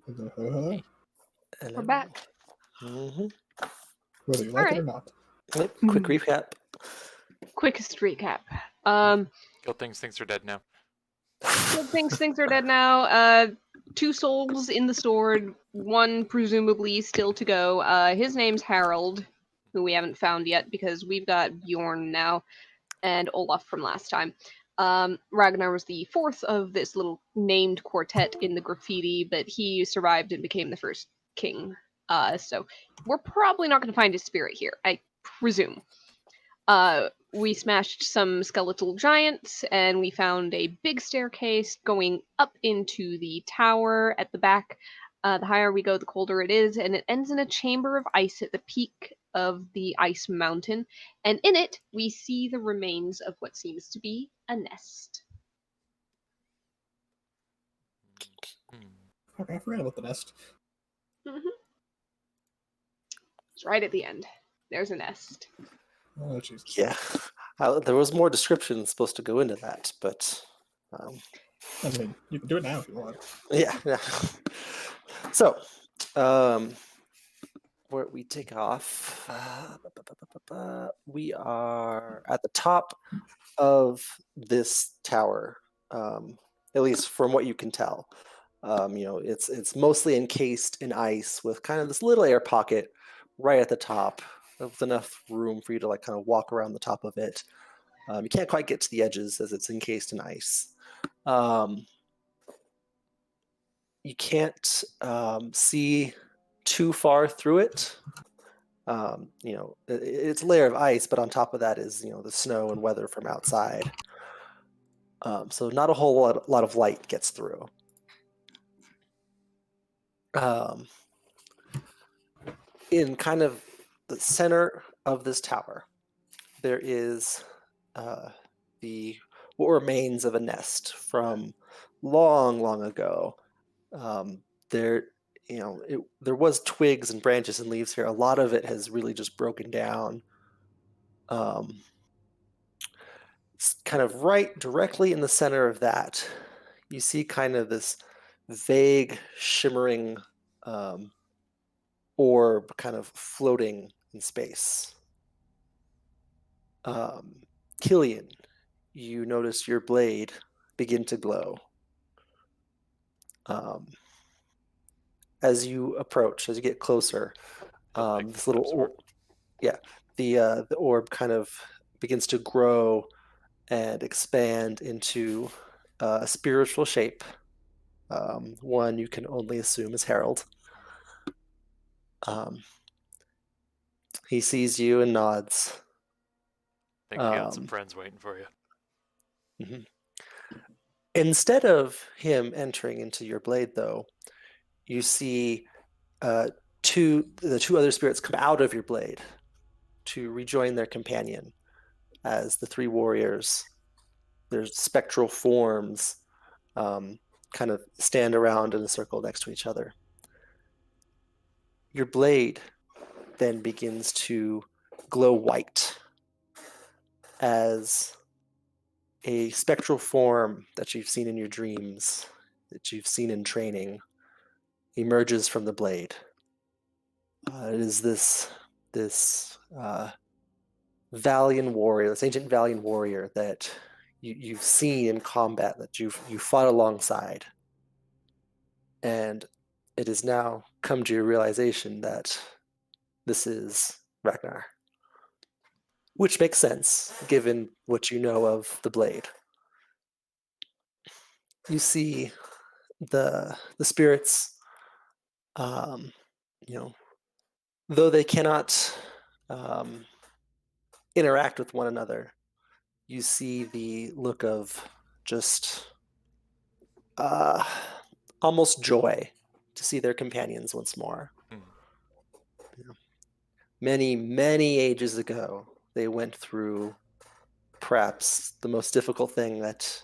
Hello. We're back. Mm-hmm. Whether you All like it right. or not. Yep. Quick recap. Quickest recap. Kill things are dead now. Things are dead now. 2 souls in the sword, 1 presumably still to go. His name's Harold, who we haven't found yet because we've got Bjorn now, and Olaf from last time. Ragnar was the 4th of this little named quartet in the graffiti, but he survived and became the first king. So we're probably not going to find his spirit here, I presume. We smashed some skeletal giants, and we found a big staircase going up into the tower at the back. The higher we go, the colder it is, and it ends in a chamber of ice at the peak of the ice mountain. And in it, we see the remains of what seems to be a nest. Okay, I forgot about the nest. Mm-hmm. It's right at the end. There's a nest. Oh, Jesus. Yeah. There was more description supposed to go into that, but I mean, you can do it now if you want. yeah. So, where we take off, we are at the top of this tower, at least from what you can tell. It's mostly encased in ice with kind of this little air pocket right at the top, with enough room for you to like kind of walk around the top of it. You can't quite get to the edges as it's encased in ice. You can't see too far through it. It's a layer of ice, but on top of that is the snow and weather from outside. So not a whole lot of light gets through. In kind of the center of this tower, there is what remains of a nest from long ago. There was twigs and branches and leaves here. A lot of it has really just broken down. Kind of right directly in the center of that, you see kind of this vague shimmering orb kind of floating in space. Killian, you notice your blade begin to glow. As you approach, as you get closer, this little orb, the orb kind of begins to grow and expand into a spiritual shape. One you can only assume is Harold. He sees you and nods. I think you got some friends waiting for you. Mm-hmm. Instead of him entering into your blade, though, you see the two other spirits come out of your blade to rejoin their companion as the 3 warriors, their spectral forms, kind of stand around in a circle next to each other. Your blade then begins to glow white as a spectral form that you've seen in your dreams, that you've seen in training, emerges from the blade. It is this Valian warrior, this ancient Valian warrior that you've seen in combat, that you fought alongside. And it has now come to your realization that this is Ragnar. Which makes sense, given what you know of the blade. You see the spirits, though they cannot interact with one another, you see the look of just almost joy to see their companions once more. Many ages ago, they went through perhaps the most difficult thing that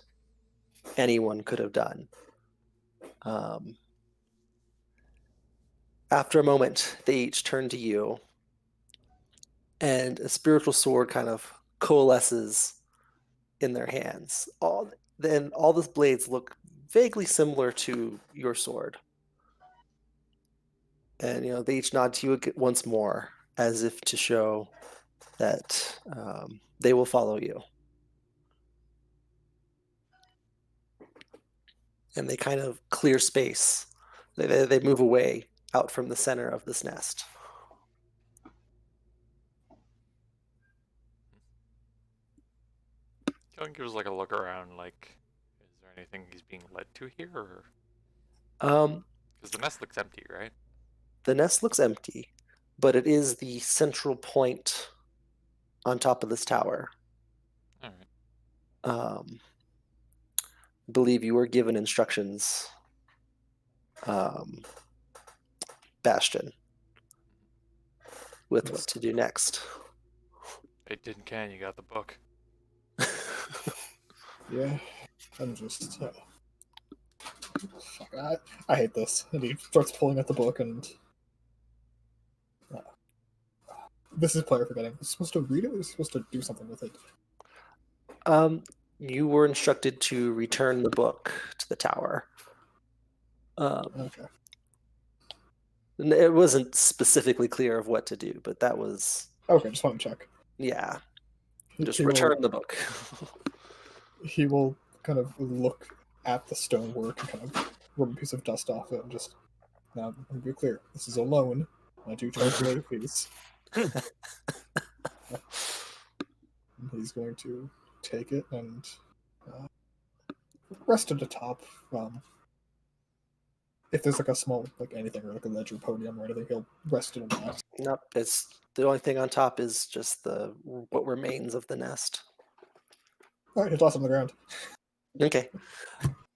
anyone could have done. After a moment, they each turn to you, and a spiritual sword kind of coalesces in their hands. All the blades look vaguely similar to your sword. And they each nod to you once more, as if to show that they will follow you. And they kind of clear space. They move away out from the center of this nest. Kellen gives like a look around, like, is there anything he's being led to here, or because the nest looks empty, right? The nest looks empty, but it is the central point on top of this tower. All right. Believe you were given instructions, Bastion, with what to do next. Hey, didn't can you got the book? Yeah, I'm just. Fuck, I hate this. And he starts pulling at the book, and this is player forgetting. He's supposed to read it. Or he's supposed to do something with it. You were instructed to return the book to the tower. Okay. It wasn't specifically clear of what to do, but that was, Okay, just want to check. yeah. Just He return the book. He will kind of look at the stonework and kind of rub a piece of dust off it and just. Now, let me be clear. This is a loan. I do charge late fees. He's going to take it and rest at the top. If there's like a small, like anything, or like a ledge or podium or anything, he'll rest it on that. Nope, it's the only thing on top is just what remains of the nest. Alright, he'll toss it on the ground. Okay.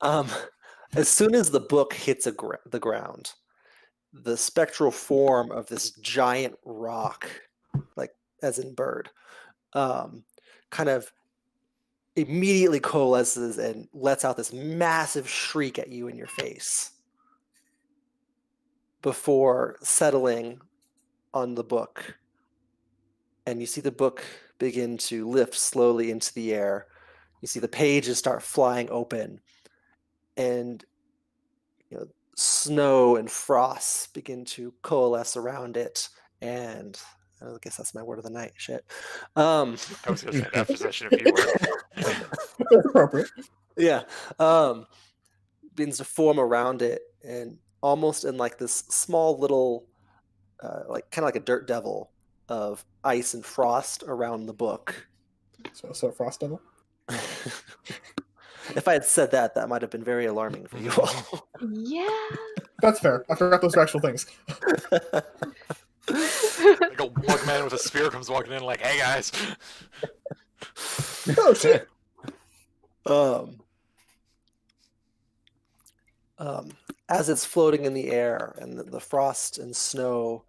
As soon as the book hits the ground, the spectral form of this giant rock, like as in bird, kind of immediately coalesces and lets out this massive shriek at you in your face before settling on the book. And you see the book begin to lift slowly into the air. You see the pages start flying open, and snow and frost begin to coalesce around it. And I guess that's my word of the night. Shit. I was gonna say that possession if you were. Appropriate. Yeah. Begins to form around it, and almost in like this small little, like kind of like a dirt devil of ice and frost around the book. So Frost Devil? If I had said that, that might have been very alarming for you all. Yeah. That's fair. I forgot those actual things. Like a bug man with a spear comes walking in, like, "Hey guys." Oh shit! As it's floating in the air and the frost and snow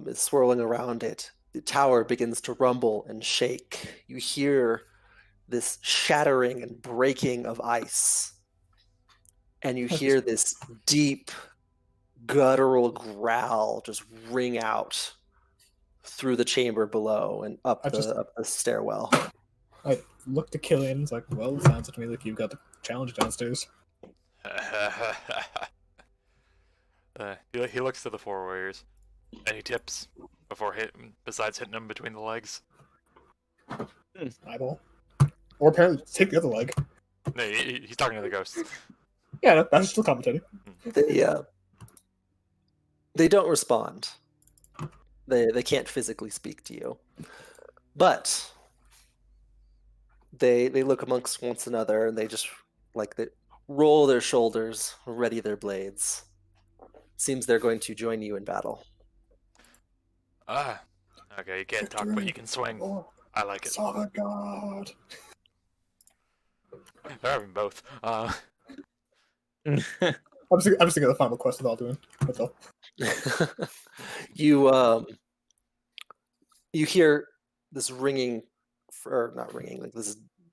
is swirling around it, the tower begins to rumble and shake. You hear this shattering and breaking of ice, and you hear this deep, guttural growl just ring out through the chamber below and up the stairwell. I looked at Killian. It's like, well, it sounds to me like you've got the challenge downstairs. He looks to the four warriors. Any tips besides hitting him between the legs? Eyeball. Or apparently take the other leg. No, he's talking to the ghosts. Yeah, that's still commentating. They don't respond. They can't physically speak to you, but they look amongst one another, and they just they roll their shoulders, ready their blades. Seems they're going to join you in battle. Okay, you can't talk, but you can swing. I like it. Oh God. They're having both. I'm just thinking of the final quest with Alduin. That's all. You hear this ringing, or not ringing, like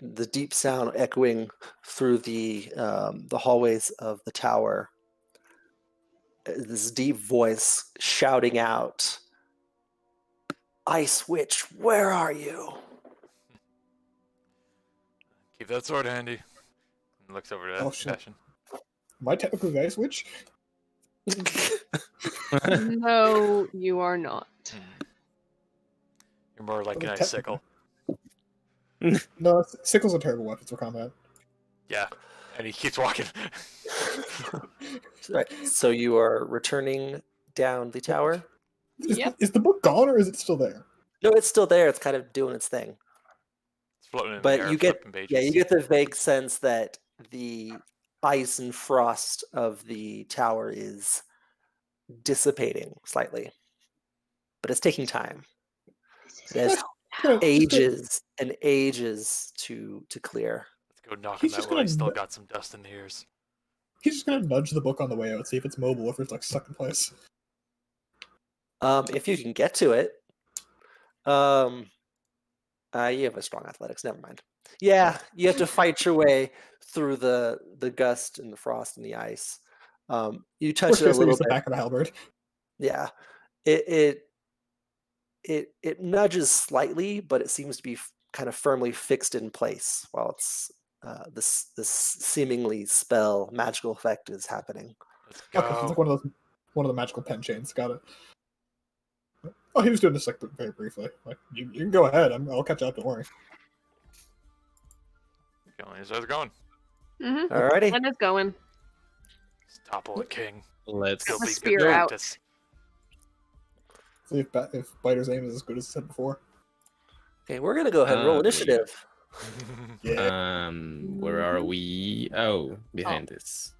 the deep sound echoing through the hallways of the tower. This deep voice shouting out, "Ice Witch, where are you?" Keep that sword handy. And looks over to Oh, shit. Bastion. Am I technically the Ice Witch? No, you are not. You're more like Well, an icicle. No, sickles are terrible weapons for combat. Yeah, and he keeps walking. Right. So you are returning down the tower? Yep. Is the book gone or is it still there? No, it's still there. It's kind of doing its thing. It's floating in But the air, you get, flipping pages. yeah, you get the vague sense that the ice and frost of the tower is dissipating slightly, but it's taking time. It has ages and ages to clear. Let's go knock on He's that just while he's gonna- still got some dust in the ears. He's just gonna nudge the book on the way out, see if it's mobile, or if it's like stuck in place. If you can get to it, you have a strong athletics. Never mind. Yeah, you have to fight your way through the gust and the frost and the ice. You touch Worst it a case, I little use the bit. back of a halberd. Yeah, it nudges slightly, but it seems to be kind of firmly fixed in place while it's this seemingly magical effect is happening. Let's go. Okay, it's like one of the magical pen chains. Got it. Oh, he was doing this like very briefly. Like you can go ahead. I'll catch up. Don't worry. Okay, so it's going. Mm-hmm. Alrighty. And it's going. Let's topple the king. Let's Still the be spear good out. practice. See if Biter's aim is as good as I said before. Okay, we're gonna go ahead and roll Yeah. initiative. Yeah. Where are we? Oh, behind this.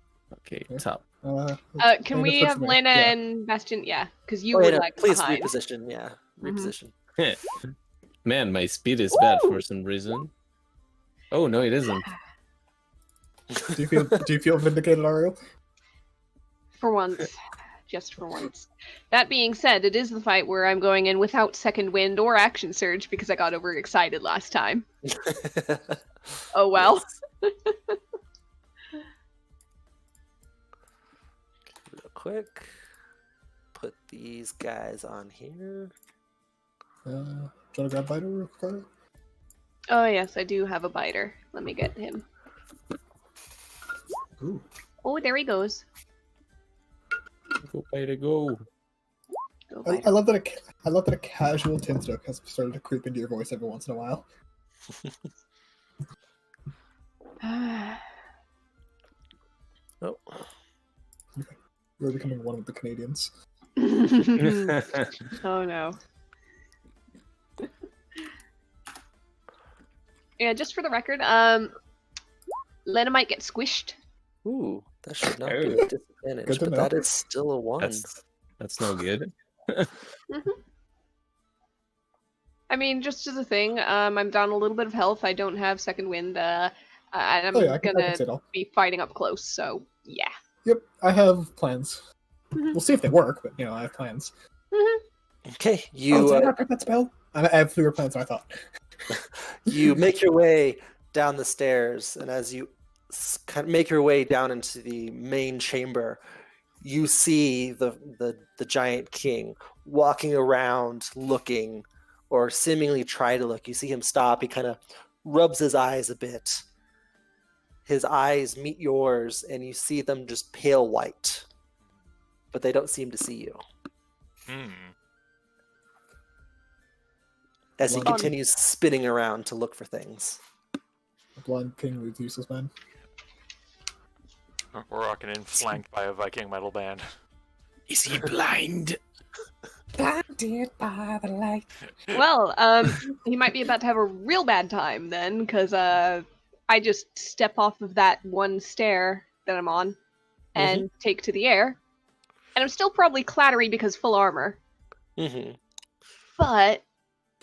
Okay, Yeah. top. Can Lena, we switch have to me. Lena Yeah. and Bastion? Yeah, because you Oh, would yeah, like please behind. reposition. Yeah, reposition. Man, my speed is bad for some reason. Oh no, it isn't. Do you feel vindicated, Ariel? For once. Just for once. That being said, it is the fight where I'm going in without second wind or action surge because I got overexcited last time. Oh well. Real quick, put these guys on here. Do you want to grab Biter real quick? Oh yes, I do have a biter. Let me get him. Ooh. Oh, there he goes. Go, Biter, go. Go I biter. love that a casual Tinstoke has started to creep into your voice every once in a while. Oh, You're becoming one of the Canadians. Oh no. Yeah, just for the record, Lena might get squished. ooh, that should not be Oh. a Good disadvantage, to but know. that is still a 1. That's no good. I mean, just as a thing, I'm down a little bit of health. I don't have second wind. And I'm Oh yeah, I can gonna say it all. be fighting up close. So yeah. Yep, I have plans. Mhm. We'll see if they work, but I have plans. Okay, Oh, you did I not get that spell? I have fewer plans than I thought. you make your way down the stairs, and as you kind of make your way down into the main chamber, you see the giant king walking around looking, or seemingly try to look. You see him stop. He kind of rubs his eyes a bit. His eyes meet yours, and you see them just pale white, but they don't seem to see you. As he Well, continues spinning around to look for things. The blind king leads useless men. We're walking in flanked by a Viking metal band. Is he blind? Blinded by the light. Well, he might be about to have a real bad time then, because I just step off of that one stair that I'm on and take to the air, and I'm still probably clattery because full armor. Mm-hmm. But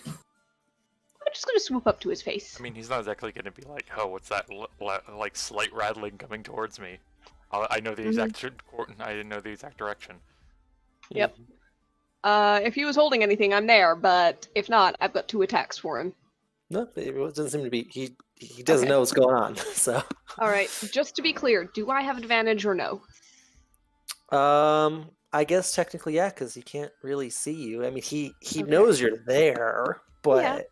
I'm just gonna swoop up to his face. I mean, he's not exactly going to be like, oh, what's that, like, slight rattling coming towards me? I know the exact I didn't know the exact direction. Yep. If he was holding anything, I'm there, but if not, I've got 2 attacks for him. No, it doesn't seem to be. He doesn't Okay. know what's going on. So, Alright, just to be clear, do I have advantage or no? I guess technically, yeah, because he can't really see you. I mean, he Okay. knows you're there, but Yeah.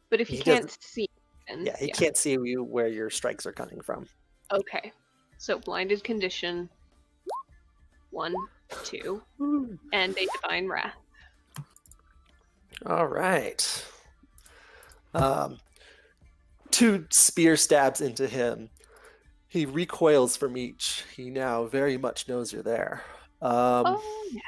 But if he He can't doesn't- see, then he can't see you where your strikes are coming from. Okay. So blinded condition. 1, 2, and a Divine Wrath. All right. 2 spear stabs into him. He recoils from each. He now very much knows you're there. Oh, yeah.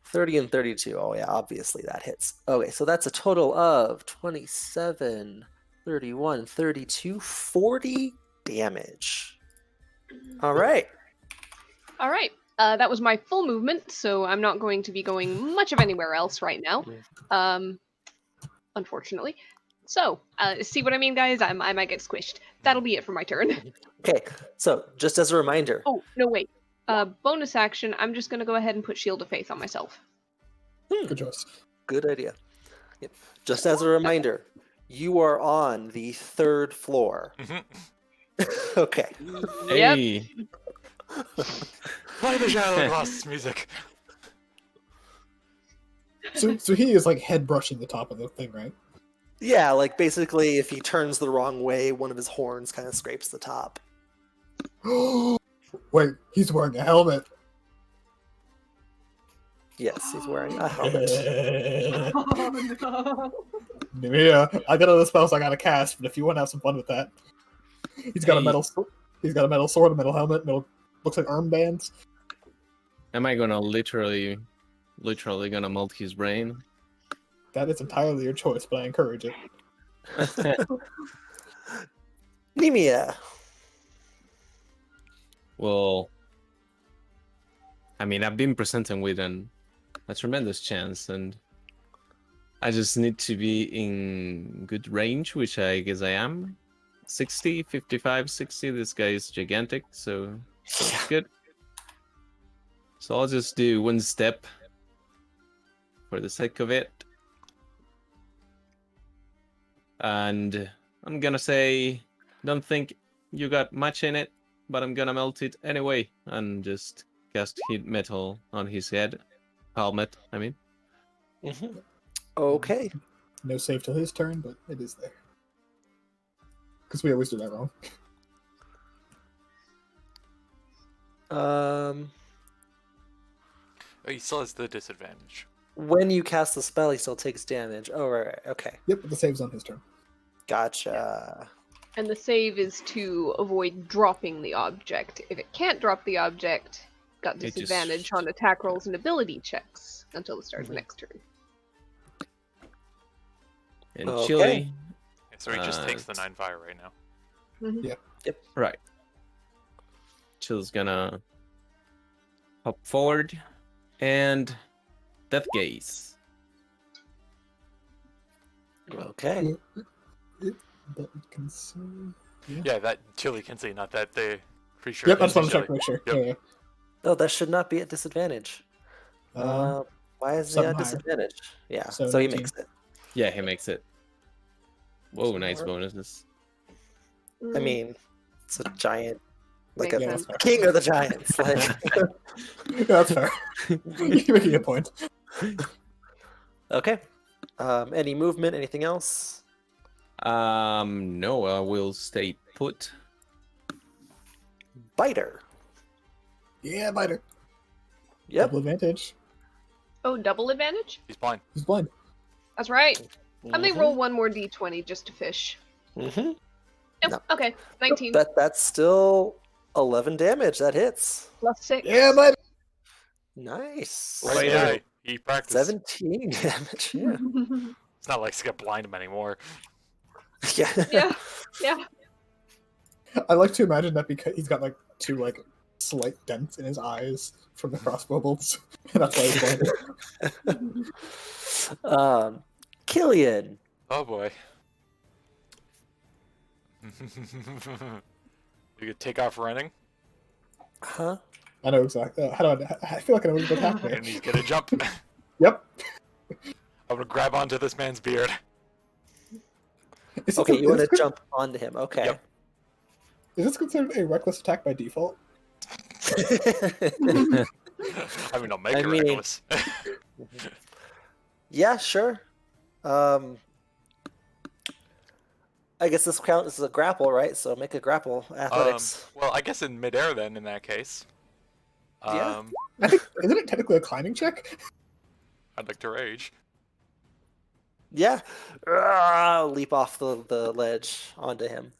30 and 32. Oh, yeah, obviously that hits. Okay, so that's a total of 27, 31, 32, 40 damage. All right. All right. That was my full movement, so I'm not going to be going much of anywhere else right now. Unfortunately. So, see what I mean, guys? I might get squished. That'll be it for my turn. Okay, so just as a reminder. Oh, no, wait. Bonus action, I'm just going to go ahead and put Shield of Faith on myself. Good choice. Good idea. Yep. Just as a reminder, you are on the 3rd floor. Okay. Yep. Hey. Play the Shadow Glass music. So he is like head brushing the top of the thing, right? Yeah, like basically if he turns the wrong way, one of his horns kind of scrapes the top. Wait, he's wearing a helmet. Yes, he's wearing a helmet. Oh, no. Yeah, I got other spells I gotta cast, but if you want to have some fun with that, he's got a Hey. metal sword, a metal helmet, looks like armbands. Am I gonna literally gonna melt his brain? That is entirely your choice, but I encourage it. Nemia. Well, I mean, I've been presenting with a tremendous chance, and I just need to be in good range, which I guess I am. 60, 55, 60. This guy is gigantic, so it's good. So I'll just do one step for the sake of it. And I'm gonna say, don't think you got much in it, but I'm gonna melt it anyway and just cast heat metal on his head. Helmet, I mean. Mm-hmm. Okay. No save till his turn, but it is there. Because we always do that wrong. Oh, he still has the disadvantage. When you cast the spell, he still takes damage. Oh, right. Okay. Yep, but the save's on his turn. Gotcha. And the save is to avoid dropping the object. If it can't drop the object, got It just- disadvantage on attack rolls and ability checks until the start of the next turn. And Okay. Chili. Yeah, so he just takes the 9 fire right now. Right. Chill's gonna hop forward and Death Gaze. Okay. But we can see. Yeah, that Chili can see, not that the creature. Yep, I just can want to see check to make sure. Yep. Yeah. Oh, that should not be at disadvantage. Why is he something at higher. disadvantage? Yeah, So so he 19. makes it. Yeah, he makes it. Whoa, So nice we're- bonuses. I mean, it's a giant, like Makes a Yeah, that's fair. king of the giants. Like, Yeah, that's fair. You're making a point. okay. Any movement? Anything else? No, I will stay put. Biter. Yeah, biter. Yep. Double advantage. Oh, double advantage? He's blind. He's blind. That's right. I may Mhm. roll one more d20 just to fish. Mhm. Nope. No. Okay, 19 That's still 11 damage. That hits. plus 6. Yeah, biter. Nice. Well, Right yeah, there. he practiced. 17 damage. Yeah. It's not like he's got blind him anymore. Yeah. Yeah, yeah. I like to imagine that because he's got like 2 like slight dents in his eyes from the crossbow bolts, and that's why he's blind. Killian. Oh boy. You could take off running, Huh? I know exactly. How do I feel like I know what's and happening. he's gonna jump. Yep. I'm gonna grab onto this man's beard. Is Okay, this, you want to is this, jump onto him. Okay. Yep. is this considered a reckless attack by default? I mean, I'll make I it mean- reckless. Yeah, sure. I guess this counts as a grapple, right? So make a grapple athletics. Well, I guess in midair then, in that case. Yeah. I think, isn't it technically a climbing check? I'd like to rage. Yeah. Leap off the ledge onto him.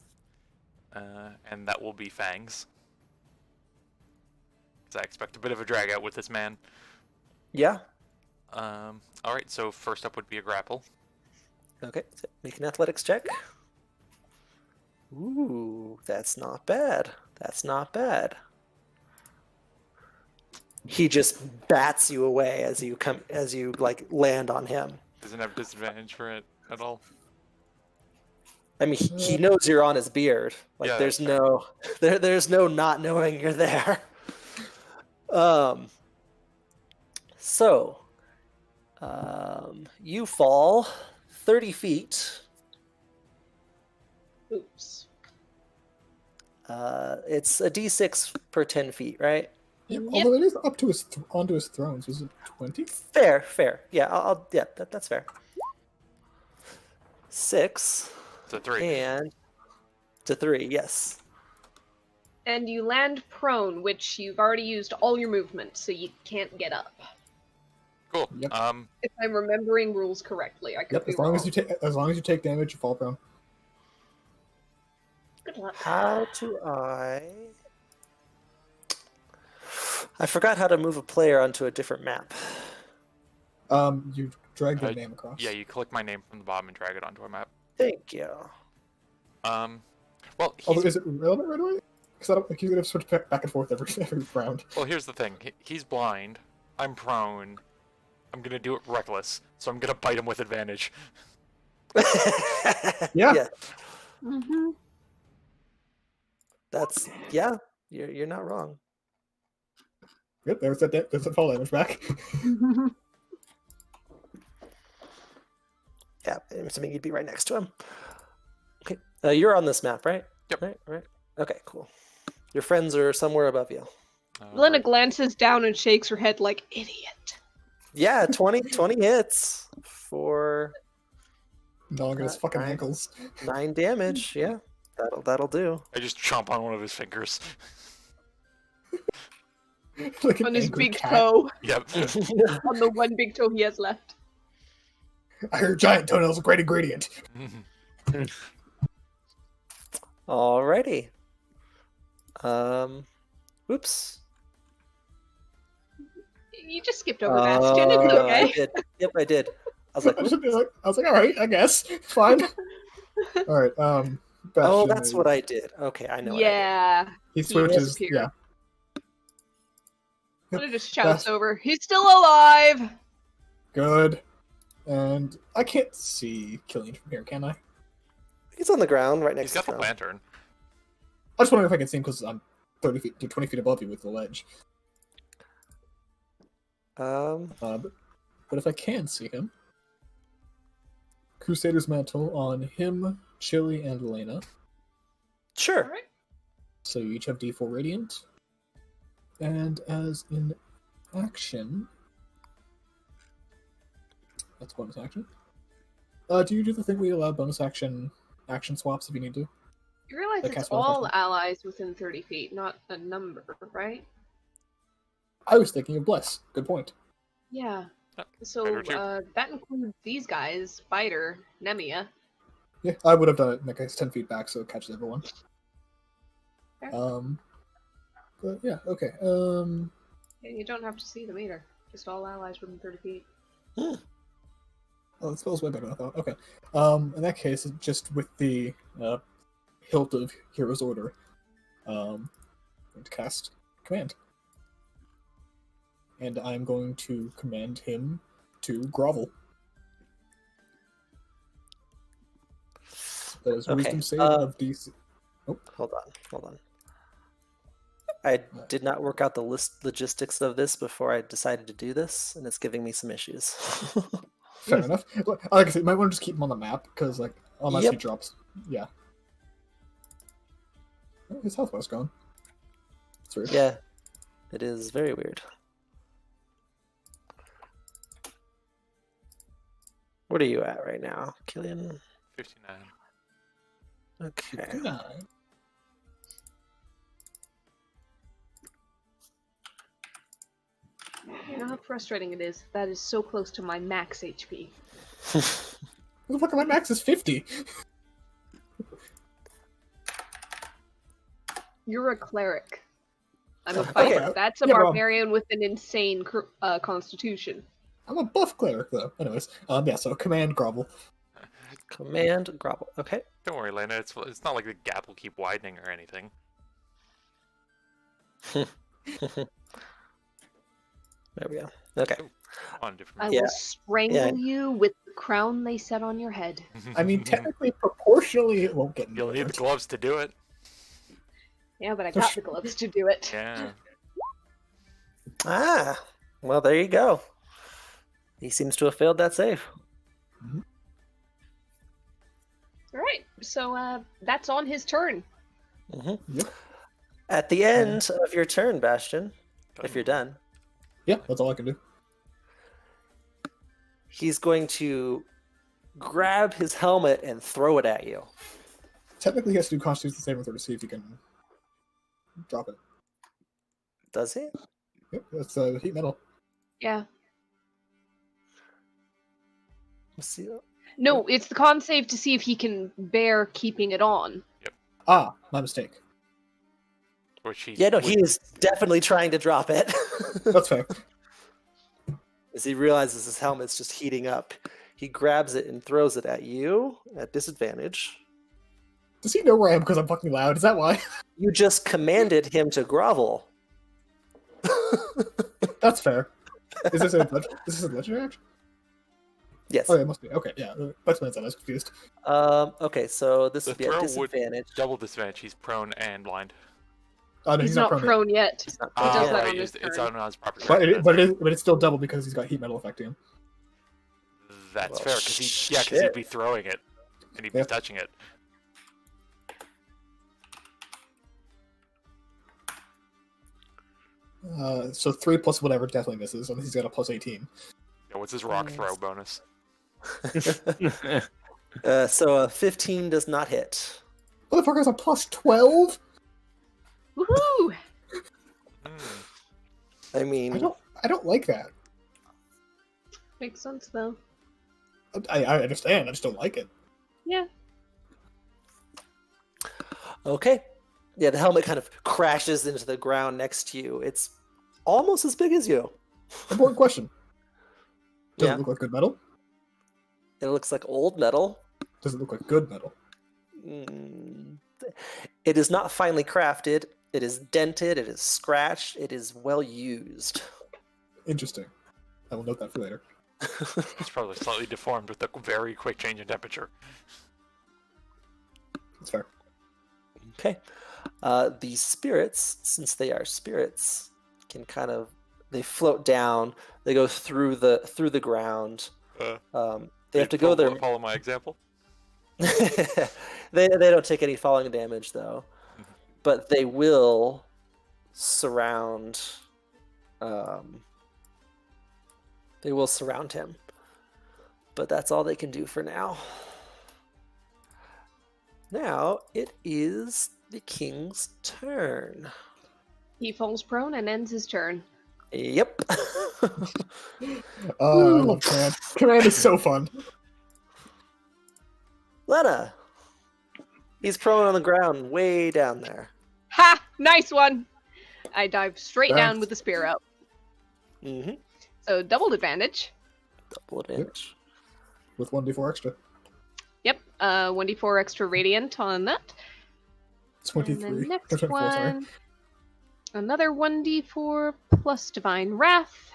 And that will be Fangs. Because I expect a bit of a drag out with this man. Yeah. Alright, so first up would be a grapple. Okay. So make an athletics check. Ooh, that's not bad. That's not bad. He just bats you away as you like land on him. Doesn't have disadvantage for it at all. I mean, he knows you're on his beard. Like, Yeah, there's that's fair. no, there's no not knowing you're there. So, you fall 30 feet. Oops. It's a d6 per 10 feet, right? Yeah, Yep. although it is up to his onto his throne. So is it 20? Fair. Yeah, yeah, that's fair. 6 It's a 3. and to 3, yes. And you land prone, which you've already used all your movement, so you can't get up. Cool. Yep. If I'm remembering rules correctly, I could Yep. be As long wrong. as you take damage, you fall prone. Good luck. How do I forgot how to move a player onto a different map. You drag your Uh, name across. Yeah, you click my name from the bottom and drag it onto a map. Thank you. Well, Although, he's, is it relevant right away? Because I don't think he's gonna switch back and forth every round. well, here's the thing. He's blind. I'm prone. I'm gonna do it reckless, so I'm gonna bite him with advantage. Yeah. Mm-hmm. That's you're not wrong. Yep. There's that fall damage back. Yeah, I'm assuming you'd be right next to him. Okay, you're on this map, right? Yep. Right. Okay, cool. Your friends are somewhere above you. Lena Right. glances down and shakes her head like, idiot. Yeah, 20 hits for Gnawing at his fucking Nine. ankles. 9 damage. Yeah, that'll do. I just chomp on one of his fingers. Like an On his angry big cat. toe. Yep. On the one big toe he has left. I heard giant toenails a great ingredient. Alrighty. Oops. You just skipped over Bastion. It's okay. I did. Yep, I did. I was like, I was "Whoop." like, all right, I guess, fine. All right. Oh, Bastion that's is- what I did. Okay, I know. What I did. Yeah. he switches. disappeared. Yeah. Lena just shouts over, he's still alive! Good. And I can't see Killian from here, can I? He's on the ground right He's next got to the him. lantern. I just wondering if I can see him because I'm 30 feet to 20 feet above you with the ledge. But if I can see him, Crusader's Mantle on him, Chili, and Elena. Sure. Alright. So you each have D4 Radiant. And as in action... That's bonus action. Do you do the thing where you allow bonus action swaps if you need to? You realize Like it's cast one all person. allies within 30 feet, not a number, right? I was thinking of Bless. Good point. Yeah. Yep, So, better too. that includes these guys, Spider, Nemia. Yeah, I would have done it in that case 10 feet back so it catches everyone. Fair. But yeah, okay. Yeah, you don't have to see them either. Just all allies within 30 feet. Oh, that spell's way better than I thought. Okay. In that case, just with the hilt of Hero's Order, I'm going to cast Command. And I'm going to command him to grovel. That is Okay, wisdom save of DC. Hold on. I did not work out the logistics of this before I decided to do this, and it's giving me some issues. Fair enough. Like I said, you might want to just keep him on the map, because, like, unless he Yep. drops. Yeah. Oh, his health was gone. That's weird. Yeah, it is very weird. What are you at right now, Killian? 59. Okay. 59. how frustrating it is. That is so close to my max HP. What the fuck? My max is 50. You're a cleric. I'm a Okay. fighter. That's a Yeah, well- barbarian with an insane constitution. I'm a buff cleric, though. Anyways, yeah. So command grovel. Command grovel. Okay. Don't worry, Lena. It's not like the gap will keep widening or anything. There we go. Okay. On different. I Yeah. will strangle Yeah. you with the crown they set on your head. I mean, technically, proportionally, it won't get. You'll need the gloves to do it. Yeah, but I got the gloves to do it. Yeah. Ah. Well, there you go. He seems to have failed that save. All right, so that's on his turn. Hmm Yep. At the end of your turn, Bastion, if you're done, Yeah, that's all I can do. he's going to grab his helmet and throw it at you. Technically, he has to do Constitution saving throw to see if he can drop it. Does he? Yep, that's heat metal. Yeah. Let's see. No, it's the con save to see if he can bear keeping it on. Ah, my mistake. Which he. Yeah, no, he is definitely trying to drop it. That's fair. As he realizes his helmet's just heating up, he grabs it and throws it at you at disadvantage. Does he know where I am because I'm fucking loud? Is that why? You just commanded him to grovel. That's fair. Is this a legendary action? Yes. Oh, yeah, it must be. Okay, yeah. That's when I was confused. Okay, so this The would be a throw would disadvantage. double disadvantage. He's prone and blind. Oh, no, He's not prone yet. He's not He prone does yet. that right, on his it's turn. on his property. But it's still double because he's got heat metal affecting him. That's Well, fair, because he'd shit. be throwing it, and he'd Yeah. be touching it. So 3 plus whatever definitely misses, and he's got a plus 18. Yeah, what's his rock Nice. throw bonus? So a 15 does not hit. Motherfucker has a plus 12. Woohoo! Hmm. I mean, I don't like that. Makes sense though. I understand. I just don't like it. Yeah. okay. Yeah, the helmet kind of crashes into the ground next to you. It's almost as big as you. Important question. Does Yeah. it look like good metal? It looks like old metal. Does it look like good metal? Mm, It is not finely crafted. It is dented. It is scratched. It is well used. Interesting. I will note that for later. It's probably slightly deformed with a very quick change in temperature. That's fair. Okay. The spirits, since they are spirits, can kind of they float down. They go through the ground. They have to go there. Follow my example. they don't take any falling damage though, but they will surround. They will surround him, but that's all they can do for now. Now it is the king's turn. He falls prone and ends his turn. Yep. I love command. Command is so fun. Lena. He's prone on the ground, way down there. Ha! Nice one! I dive straight down Thanks. with the spear up. Mm-hmm. So doubled advantage. Double advantage. With 1d4 extra. Yep. 1d4 extra radiant on that. 23. And the next 24, sorry. one. Another 1d4 plus divine wrath.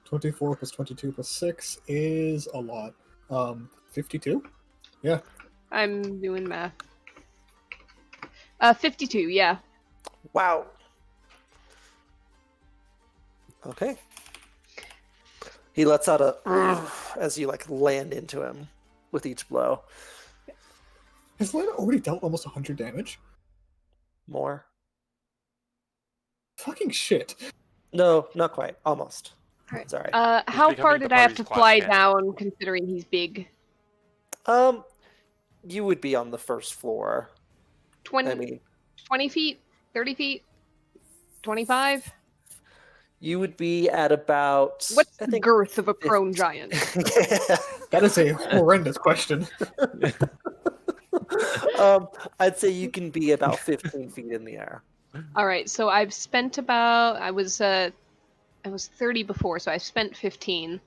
24 plus 22 plus 6 is a lot. 52? I'm doing math. 52, yeah. Wow. Okay. He lets out a as you like land into him with each blow. Has Lena already dealt almost 100 damage? More. Fucking shit. No, not quite. Almost. Alright. Sorry. How becoming far the did I have to party's class fly cat. down considering he's big? You would be on the first floor. 20, I mean, 20 feet? 30 feet? 25? You would be at about. What's I the think. girth of a prone giant? That is a horrendous question. I'd say you can be about 15 feet in the air. All right, so I've spent about I was 30 before, so I've spent 15.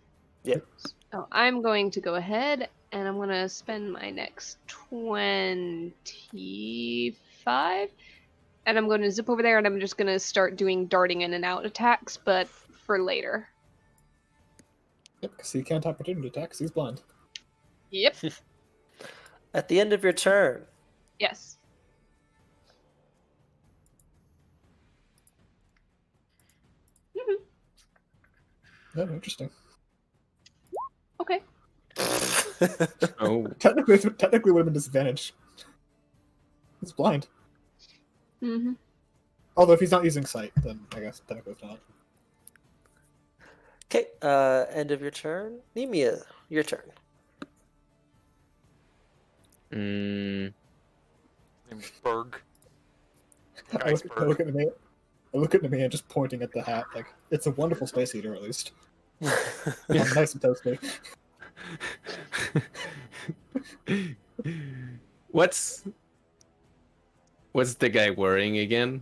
Yep. So I'm going to go ahead and I'm going to spend my next 25 and I'm going to zip over there and I'm just going to start doing darting in and out attacks, but for later. Yep, because he can't opportunity attack 'cause he's blind. Yep. At the end of your turn, Yes. Oh, interesting. Okay. Oh, Technically would have been disadvantaged. He's blind. Mm-hmm. Although if he's not using sight, then I guess technically it's not. Okay, end of your turn. Nemia, your turn. mm, Name's Berg. I look at me and just pointing at the hat, like, it's a wonderful space heater at least. Nice and toasty. what's the guy wearing again?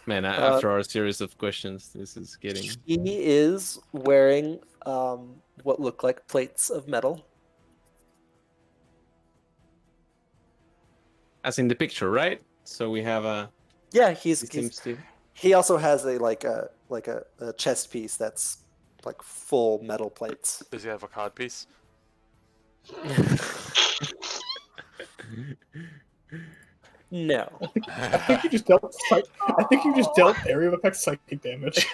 Man, after our series of questions, this is getting. He is wearing what look like plates of metal. As in the picture, right? So we have a. Yeah, He seems to. he also has a chest piece that's like full metal plates. Does he have a cod piece? No. I think you just dealt area of effect psychic damage.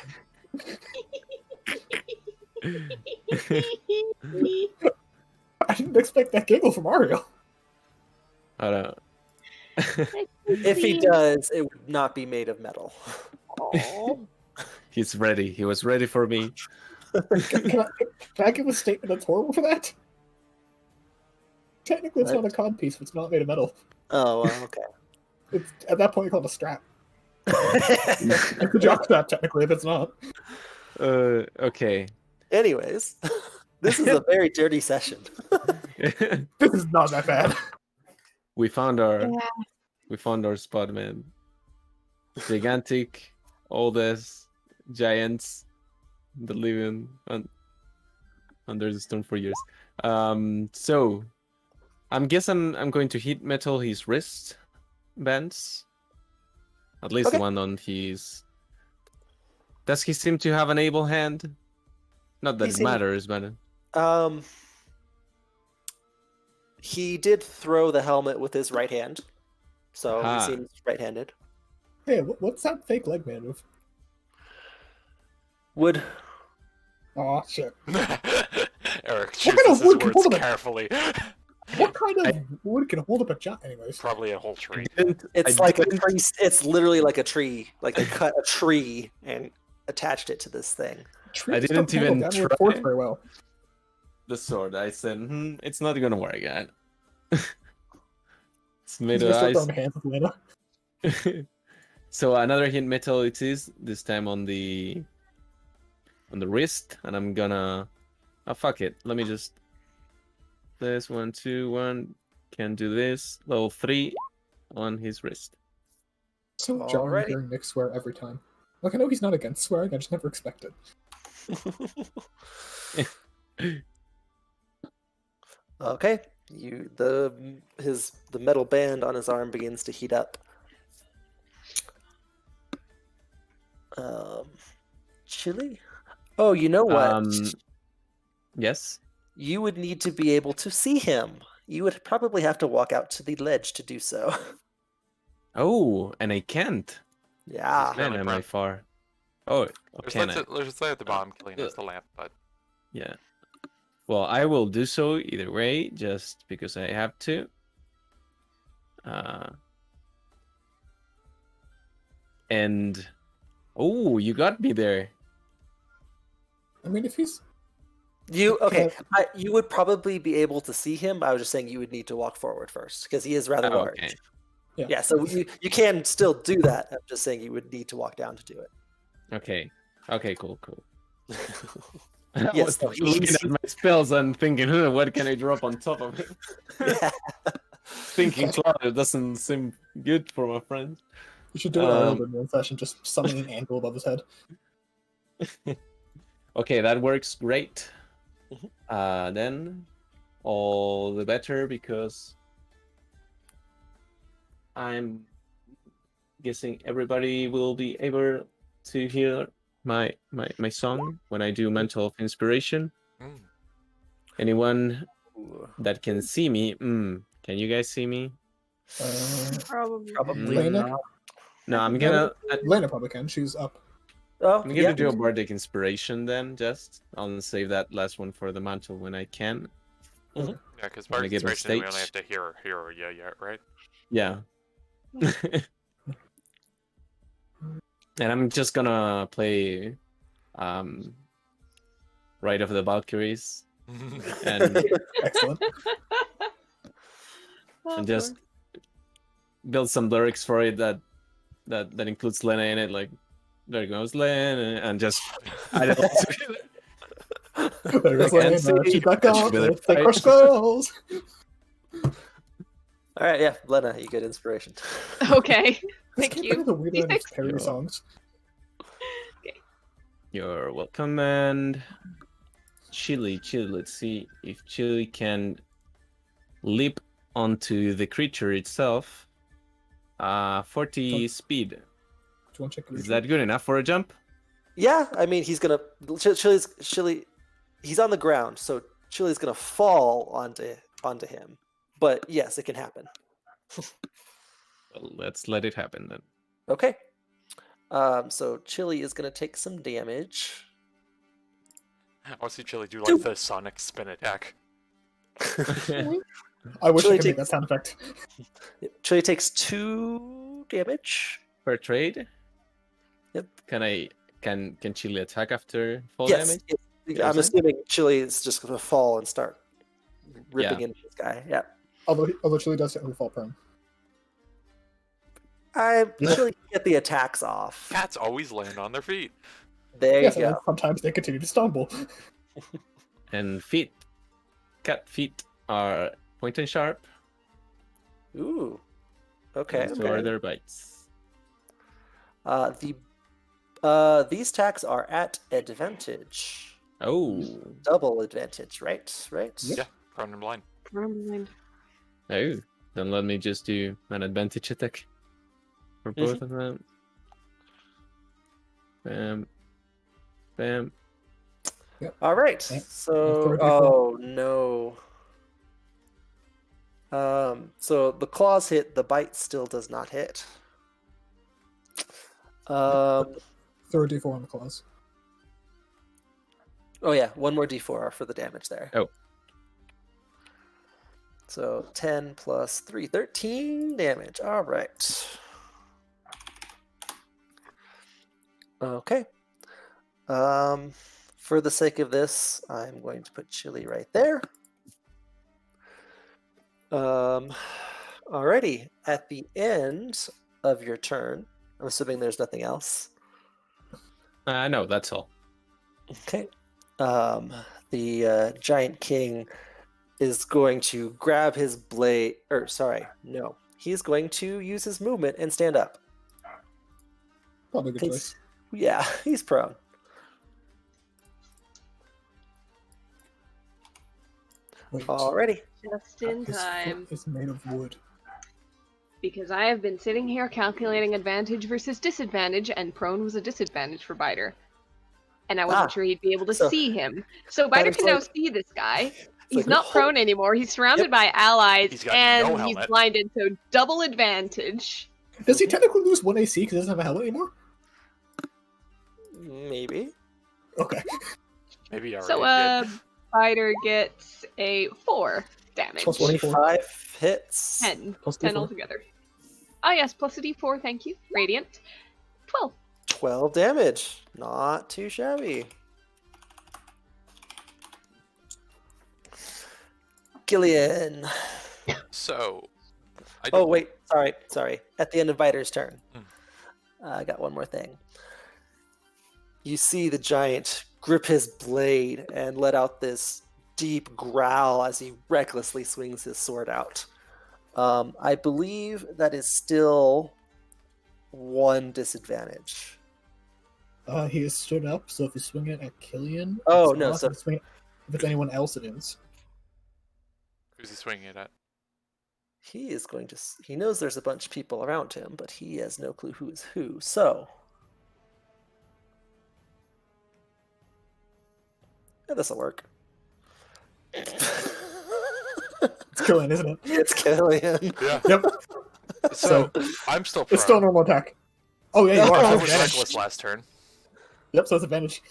I didn't expect that giggle from Ariel. I don't. If he does, it would not be made of metal. He's ready. He was ready for me. Can I give a statement that's horrible for that? Technically, it's not a cod piece if it's not made of metal. Oh, well, okay. It's, at that point, you call it a strap. It's a jock strap, technically, if it's not. Okay. Anyways, this is a very dirty session. This is not that bad. we found our Yeah. spot, man. Gigantic, oldest giants that live under the stone for years. So I'm guessing I'm going to hit metal his wrist bands. At least Okay. one on his. Does he seem to have an able hand? Not that He it seems- matters, but He did throw the helmet with his right hand, so Ah. he seems right-handed. Hey, what's that fake leg man move? Would Oh shit! Eric What kind chooses of his wood can words hold a- carefully. What kind of wood can hold up a giant? Anyways, Probably a whole tree. it's like a tree. It's literally like a tree. Like they cut a tree and attached it to this thing. trees didn't don't handle even downward try. force very well. the sword. I said, it's not gonna work, guy. It's made He's of gonna start ice. throwing hands with Lena. So another hit metal it is, this time on the wrist, and I'm gonna fuck it. Let me just this 1, 2, 1 can do this. Level 3 on his wrist. So jarring Alrighty. hearing Nick swear every time. Like I know he's not against swearing, I just never expect it. Okay, the metal band on his arm begins to heat up. Chili? Oh, you know what? Yes. You would need to be able to see him. You would probably have to walk out to the ledge to do so. Oh, and I can't. Yeah. Yeah. Man, am I far? Oh, can I? There's light at the bottom, killing us the lamp, but Yeah. Well, I will do so either way, just because I have to. And oh, you got me there. I mean, if he's You you would probably be able to see him. I was just saying you would need to walk forward first because he is rather Oh, large. okay. Yeah, so you can still do that. I'm just saying you would need to walk down to do it. Okay. Okay, cool. Yes, I was looking at my spells and thinking, what can I drop on top of it? Yeah. Thinking cloud, it doesn't seem good for my friend. You should do it in one session, just summoning an anvil above his head. Okay, that works great. Mhm. Then all the better because I'm guessing everybody will be able to hear my song when I do Mantle of Inspiration. Mm. Anyone Ooh. that can see me, can you guys see me? Probably. Lena? not. No, I'm gonna Lena probably can. She's up. Oh, I'm yeah. gonna do a bardic inspiration then. Just I'll save that last one for the mantle when I can. Yeah, because When I Bardic get on Inspiration, we only stage. have to hear yeah, right? Yeah. And I'm just gonna play Rite of the Valkyries and Excellent. and just build some lyrics for it that includes Lena in it, like there goes Lena, and just I don't There goes I can't Lena. see. She's back up. Really They crush skulls. All right, yeah, Lena, you get inspiration. Okay. Thank Thank you. you. The weird line of Thanks. parody Yeah. songs. You're welcome. And Chili, let's see if Chili can leap onto the creature itself. 40 speed. Do you want to check your Is that good enough for a jump? Yeah, I mean, he's gonna Chili. He's on the ground, so Chili's gonna fall onto him. But yes, it can happen. Well, let's let it happen then. Okay. So Chili is gonna take some damage. I want to see Chili do like the Sonic spin attack. I wish Chili I could make that sound effect. Chili takes 2 damage. Per trade? Yep. Can Chili attack after full Yes. damage? I'm assuming Chili is just gonna fall and start ripping Yeah. into this guy. Yeah. Although Chili does technically fall prone. I Chili can get the attacks off. Cats always land on their feet. There Yes, you and go. sometimes they continue to stumble. And feet. Cat feet are point and sharp. Ooh. Okay. And so are their bites. These attacks are at advantage. Oh. Double advantage, right? Right? Yep. Yeah, prone and blind. Oh. Then let me just do an advantage attack for both of them. Bam. Bam. All right. Yeah. So, oh no. So the claws hit, the bite still does not hit. Throw a d4 on the claws. Oh yeah, one more d4 for the damage there. Oh. So 10 plus 3, 13 damage. All right. Okay. For the sake of this, I'm going to put Chili right there. Alrighty. At the end of your turn, I'm assuming there's nothing else. No, that's all. Okay. The giant king is going to grab his blade. Or sorry, no. He's going to use his movement and stand up. Probably a good choice. Yeah, he's prone. Wait, Alrighty. Just in his time. foot is made of wood. Because I have been sitting here calculating advantage versus disadvantage, and prone was a disadvantage for Biter. And I wasn't sure he'd be able to so- see him. So Biter Biter's can now like- see this guy. He's like, not "Oh." prone anymore. He's surrounded Yep. by allies, He's got no and he's helmet. blinded, so double advantage. Does he technically lose 1 AC because he doesn't have a helmet anymore? Maybe. Okay. Maybe I already So, did. Biter gets a 4 damage. Plus 24. 25 hits. 10. Plus 10 D4. altogether. Ah, yes, plus a d4, thank you. Radiant. 12. 12 damage. Not too shabby. Gillian. So, Oh, wait. Sorry. At the end of Biter's turn. I got one more thing. you see the giant grip his blade and let out this deep growl as he recklessly swings his sword out. I believe that is still one disadvantage. He is stood up, so if you swing it at Killian, Oh, it's no, not. so- If it's anyone else, it is. Who's he swinging it at? He is going to. He knows there's a bunch of people around him, but he has no clue who is who. So. Yeah, this'll work. It's Killian, isn't it? It's Killian. Yeah. Yep. So I'm still prone. It's still a normal attack. Oh yeah, you are. I That's was advantage. reckless last turn. Yep, so it's advantage.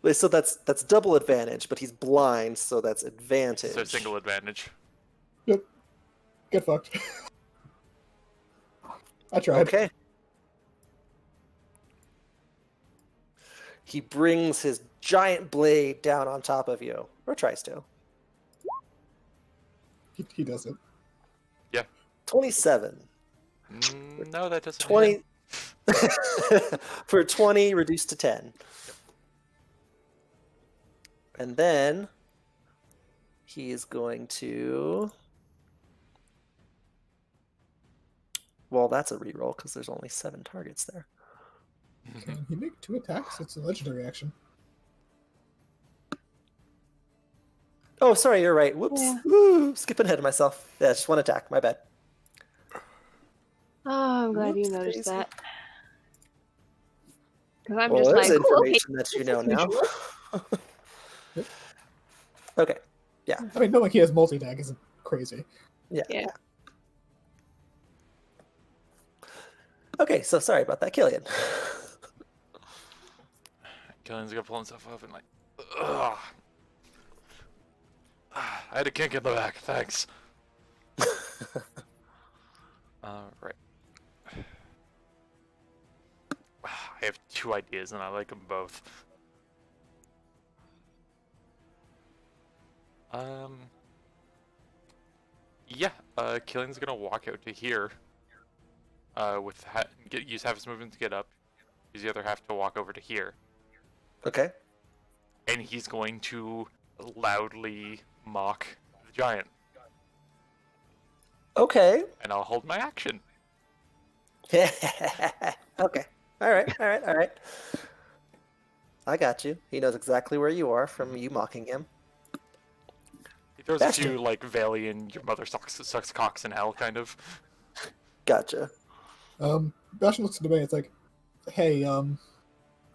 Wait, so that's double advantage, but he's blind, so that's advantage. So single advantage. Get fucked. I tried. Okay. He brings his giant blade down on top of you, or tries to. He does it. 27. No, that doesn't. 20 for 20 reduced to 10. And then he is going to. Well, that's a reroll because there's only 7 targets there. Can he make 2 attacks? It's a legendary action. Oh, sorry, you're right. Whoops. Yeah. Woo, skipping ahead of myself. Yeah, just 1 attack. My bad. Oh, I'm glad you Whoops, noticed Daisy. that. Because I'm Well, just there's like, "Cool, okay, information that you know now. Okay. I mean, knowing he has multi-tag isn't crazy. Yeah. Yeah. Okay, so sorry about that, Killian. Killian's gonna pull himself up and like, ugh. I had a kink in the back. Thanks. Right. I have 2 ideas and I like them both. Yeah. Killian's gonna walk out to here. Use half his movement to get up. Use the other half to walk over to here. Okay. And he's going to loudly mock the giant. Okay. And I'll hold my action. Okay. All right. I got you. He knows exactly where you are from you mocking him. He throws Bastion. a few like Valian, your mother sucks cocks in hell kind of. Gotcha. Bastion looks at the It's like, hey,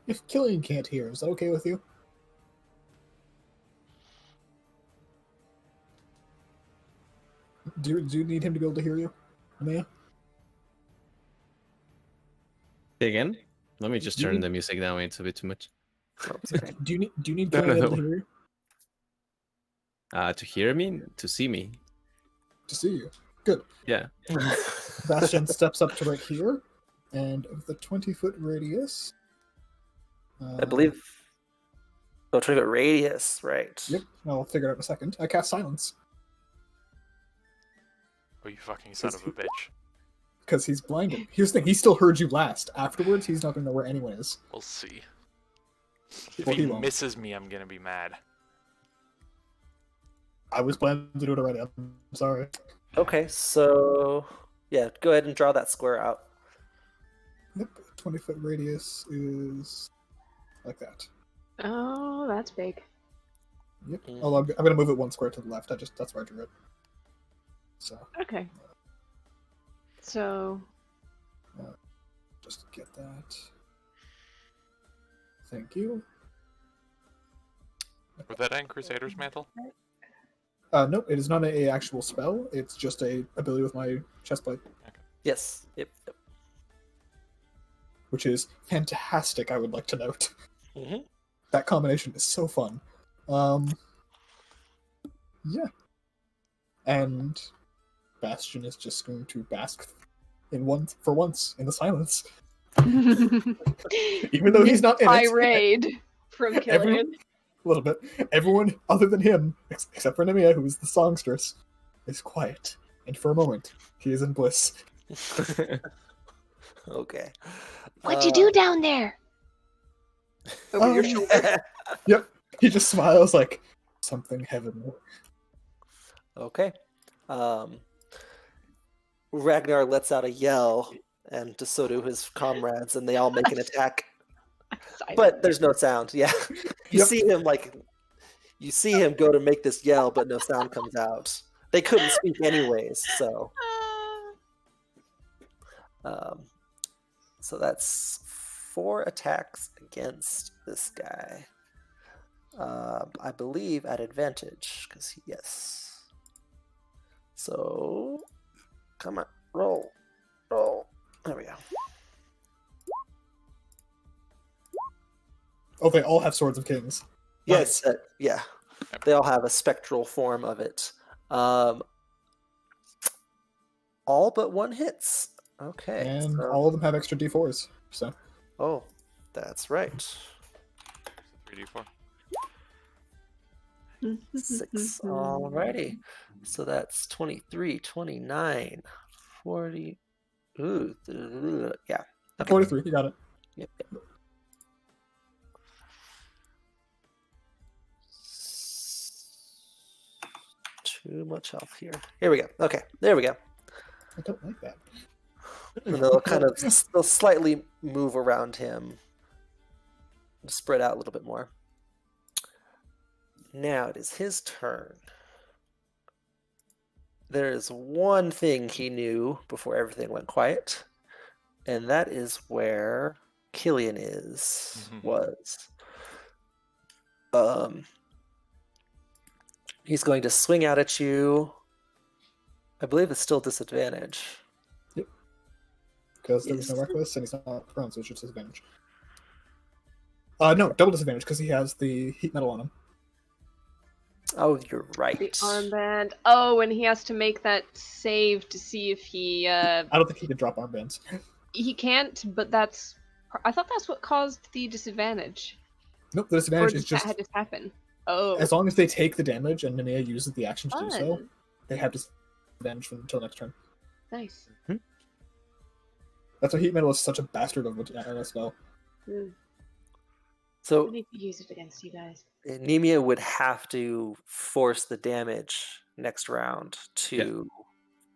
if Killian can't hear, is that okay with you? Do you need him to be able to hear you, Amaya? Say again? Let me just You turn need- the music down. It's a bit too much. Oh, sorry. Do you need No, Killian to be able no. to hear you? To hear me? To see me? To see you? Good. Yeah. Bastion steps up to right here, and of the 20-foot radius. I believe. Oh, 20-foot radius, right? Yep, I'll figure it out in a second. I cast silence Oh, you fucking son of a bitch. because he's blinded. Here's the thing: he still heard you last. Afterwards, he's not going to know where anyone is. We'll see. If Well, he he won't. misses me, I'm gonna be mad. I was planning to do it already. I'm sorry. Okay, so yeah, go ahead and draw that square out. Yep, 20-foot radius is like that. oh, that's big. Yep. Mm. Although I'm going to move it 1 square to the left. That's where I drew it. So Okay. So, just get that. Thank you. Would that end Crusader's Mantle? Nope, it is not a actual spell. It's just a ability with my chestplate, Yes. Yep. which is fantastic. I would like to note Mm-hmm. that combination is so fun. Yeah, and Bastion is just going to bask for once in the silence, even though he's not in it. tirade from Killian. Everyone, a little bit. Everyone other than him, except for Nemia, who is the songstress, is quiet, and for a moment, he is in bliss. Okay. What'd you do down there? over your Um, shoulder. Yep. He just smiles like something heavenly. Okay. Ragnar lets out a yell, and so do his comrades, and they all make an attack. But there's no sound. Yeah, you Yep. see him you see him go to make this yell, but no sound comes out. They couldn't speak anyways, so so that's 4 attacks against this guy. I believe at advantage, because yes. So come on, roll. There we go. Oh, they all have swords of kings. Yes, yeah. They all have a spectral form of it. All but 1 hits. Okay. And so- all of them have extra d4s. So Oh, that's right. 3d4. 6. Alrighty. So that's 23, 29, 40. Ooh, yeah. Okay. 43, you got it. Yep. Too much health here. Here we go. Okay, there we go. I don't like that. And they'll slightly move around him, spread out a little bit more. Now it is his turn. There is one thing he knew before everything went quiet, and that is where Killian was. He's going to swing out at you. I believe it's still disadvantage. Because there was no reckless and he's not prone, so it's just disadvantage. No, double disadvantage because he has the heat metal on him. Oh, you're right. The armband. Oh, and he has to make that save to see if he. I don't think he can drop armbands. He can't, but that's. I thought that's what caused the disadvantage. Nope, the Or disadvantage did is just that just happen? Oh. as long as they take the damage and Nemea uses the action to do so, Fun. they have disadvantage until next turn. Nice. That's why heat metal is such a bastard of a spell. I So need to use it against you guys. Nemea would have to force the damage next round to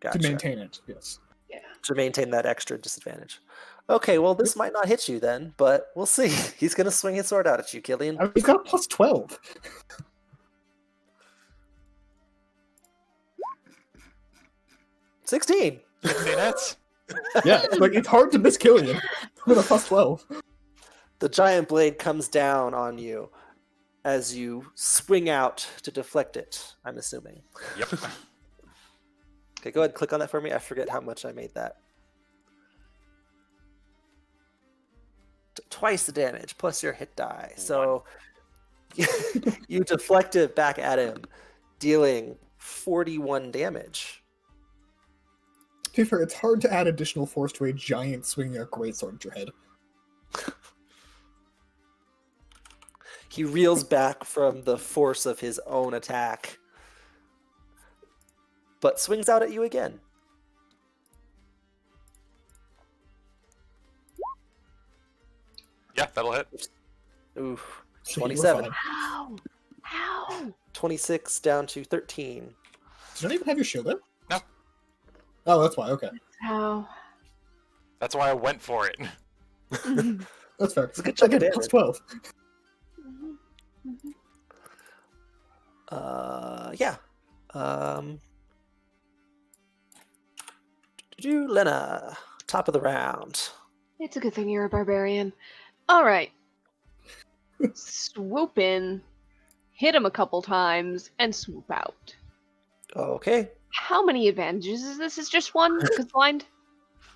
Gotcha. To maintain it, yes. Yeah. To maintain that extra disadvantage. Okay, well this might not hit you then, but we'll see. He's gonna swing his sword out at you, Killian. I mean, he's got a plus 12. 16. 16 hits. Yeah, like it's hard to miss Killian with a plus 12. The giant blade comes down on you as you swing out to deflect it, I'm assuming. Yep. Okay, go ahead and click on that for me. I forget how much I made that. Twice the damage plus your hit die. So you deflect it back at him, dealing 41 damage. To be fair, it's hard to add additional force to a giant swinging a greatsword at your head. He reels back from the force of his own attack, but swings out at you again. Yeah, that'll hit. Ooh, So you were 27. fine. How? 26 down to 13. Does anyone even have your shield up? No. Oh, that's why, okay. How? That's why I went for it. That's fair. It's a good chunk of Again, plus damage. 12. Yeah. Lena, top of the round. It's a good thing you're a barbarian. Alright. Swoop in, hit him a couple times, and swoop out. Okay. How many advantages is this? Is just one? Because blind?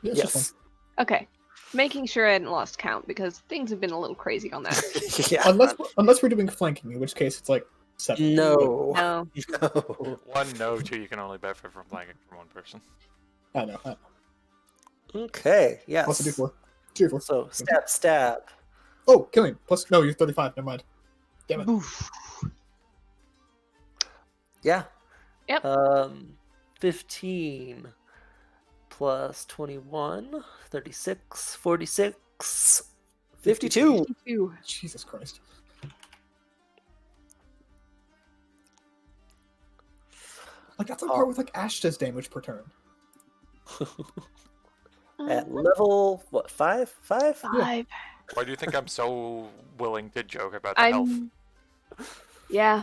Yeah, it's just Yes. Okay. Making sure I hadn't lost count because things have been a little crazy on that. Yeah. one. Unless we're doing flanking, in which case it's like 7. No. No. No. 1, no, 2, you can only benefit from flanking from one person. I know. Okay. Yes. Plus a d4. 2d4. So stab. Oh, Killian. Plus, no, you're 35. Never mind. Damn it. Oof. Yeah. Yep. 15 plus 21, 36, 46, 52. 52. Jesus Christ. Like, that's on par with, like, Ashta's damage per turn. At level, what, 5? 5? 5. Why do you think I'm so willing to joke about the health? Yeah.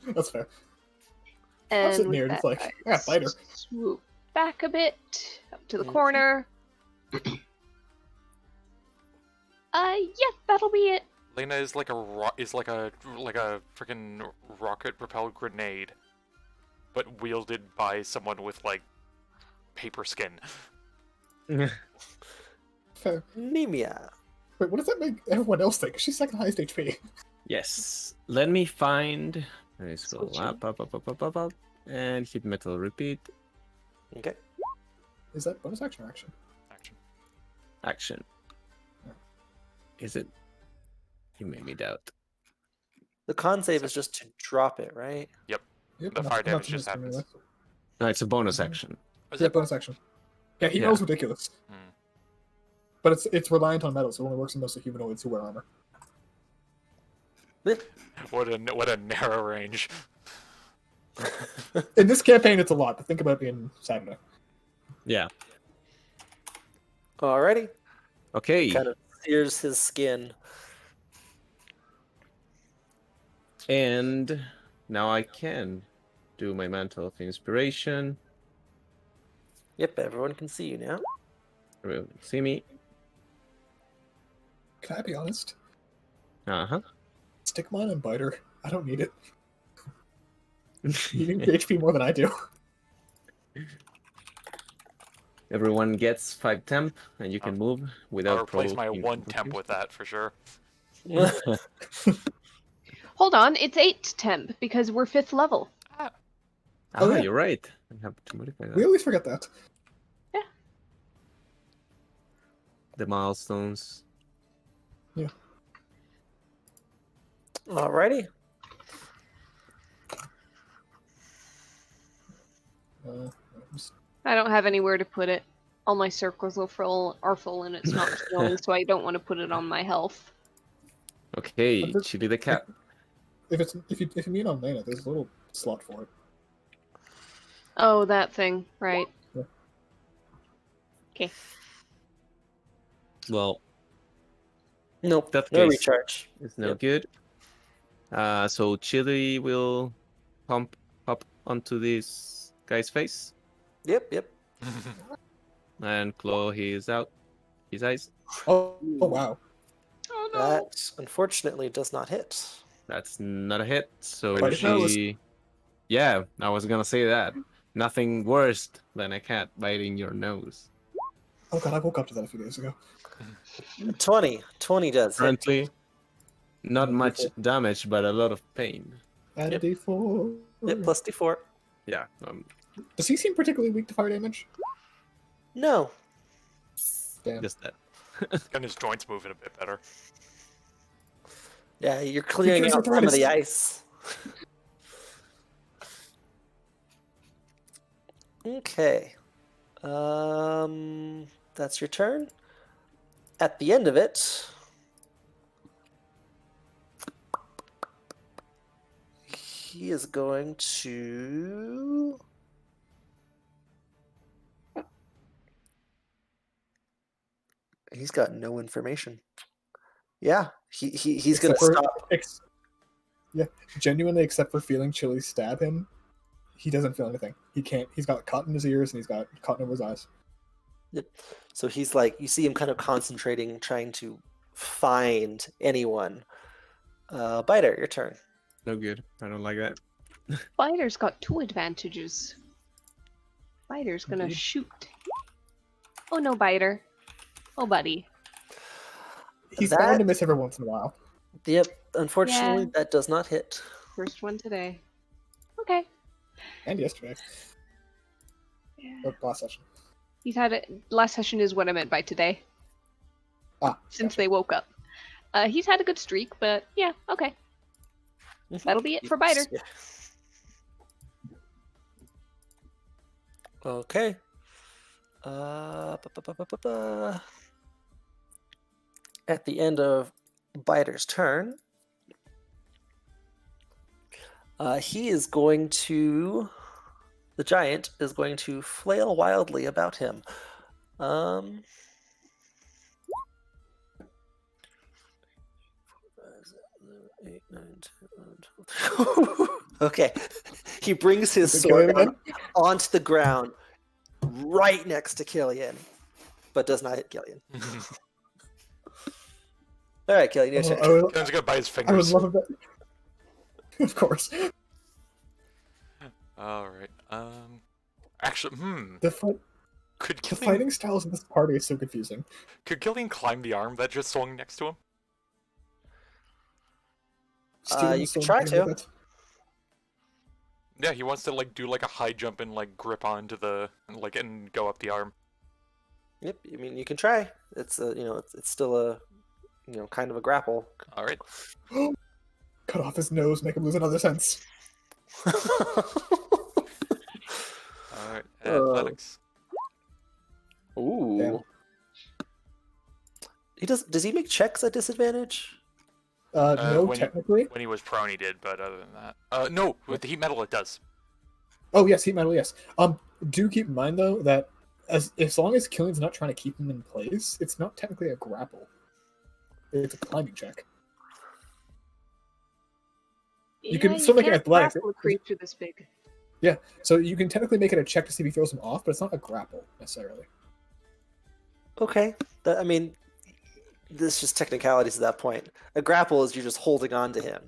That's fair. And sitting with here, that, it's like, I yeah, biter. swoop back a bit up to the Mhm. corner. Yeah, that'll be it. Lena is like a freaking rocket propelled grenade, but wielded by someone with like paper skin. Fair. Nemia. Wait, what does that make everyone else think? She's second highest HP. Yes. Let me find. Let me scroll Switching. up, and hit metal repeat. Okay. Is that bonus action or action? Action. Action. Is it? You made me doubt. The con save is just to drop it, right? Yep, The I'm not- fire I'm not damage seeing just this anyway. happens. No, it's a bonus action. Is Yeah, it? bonus action. Yeah, he Yeah. rolls ridiculous. Hmm. But it's reliant on metal, so it only works on mostly humanoids who wear armor. What a narrow range. In this campaign, it's a lot, but think about it being Saturday. Yeah. Alrighty. Okay. Kind of sears his skin. And now I can do my mantle of inspiration. Yep, everyone can see you now. Everyone can see me. Can I be honest? Uh Stick mine on Biter. I don't need it. You need huh. HP more than I do. Everyone gets 5 temp, and you can move I'll without replace my provoking 1 temp with that for sure. Hold on, it's 8 temp because we're 5th level. Ah, Oh, yeah. you're right. I have to modify that. We always forget that. The milestones. Alrighty. Just- I don't have anywhere to put it. All my circles are full and it's not filling, so I don't want to put it on my health. Okay, But the- Chili the cat. if you mean on Lena, there's a little slot for it. Oh, that thing, right. Yeah. Okay. Well, Nope, That no case- recharge. it's no Yep. good. So Chili will pump up onto this guy's face Yep. and claw his eyes. Oh wow. Oh no. That unfortunately does not hit. That's not a hit. So Bite his nose. she. Yeah, I was gonna say that. Nothing worse than a cat biting your nose. Oh god, I woke up to that a few days ago. 20. 20 does hit. Currently, not Mm, much D4. damage, but a lot of pain. Add Yep. a D4. Yep, plus D4. Yeah. Does he seem particularly weak to fire damage? No. Damn. Just that. And his joints moving a bit better. Yeah, you're clearing Because out some of arthritis. the ice. Okay. That's your turn. At the end of it, he is going to. He's got no information. Yeah, he's gonna Except for- stop. Yeah, genuinely, except for feeling Chili stab him, he doesn't feel anything. He can't. He's got cotton in his ears and he's got cotton over his eyes. So he's like, you see him kind of concentrating, trying to find anyone. Biter, your turn. No good. I don't like that. Biter's got 2 advantages. Biter's gonna Indeed. shoot. Oh no, Biter. Oh, buddy. He's That- bound to miss every once in a while. Yep, unfortunately, Yeah. that does not hit. First one today. Okay. And yesterday, Yeah. or last session. He's had it. Last session is what I meant by today. Ah, Since gotcha. they woke up. He's had a good streak, but yeah, okay. That'll be it for Biter. Yeah. Okay. at the end of Biter's turn, he is going to. The giant is going to flail wildly about him. Okay. He brings his Is it Killian sword again? onto the ground right next to Killian, but does not hit Killian. All right, Killian, your turn. Killian's gonna bite his I would fingers. love that. Of course. All right. Actually, The, fight, could the Killian fighting styles in this party is so confusing. climb the arm that just swung next to him? Steven You is can so try angry to. with it. Yeah, he wants to like do like a high jump and like grip onto the and go up the arm. Yep. I mean, you can try. It's it's still a kind of a grapple. All right. Cut off his nose, make him lose another sense. All right. Athletics. Ooh. Damn. He does. Does he make checks at disadvantage? No, when he- technically. When he was prone, he did, but other than that, no. With the heat metal, it does. Oh yes, heat metal. Yes. Do keep in mind though that as long as Killian's not trying to keep him in place, it's not technically a grapple. It's a climbing check. You can still make it can't athletics. grapple a creature this big. So you can technically make it a check to see if he throws him off, but it's not a grapple necessarily. Okay. I mean, this is just technicalities at that point. A grapple is you're just holding on to him.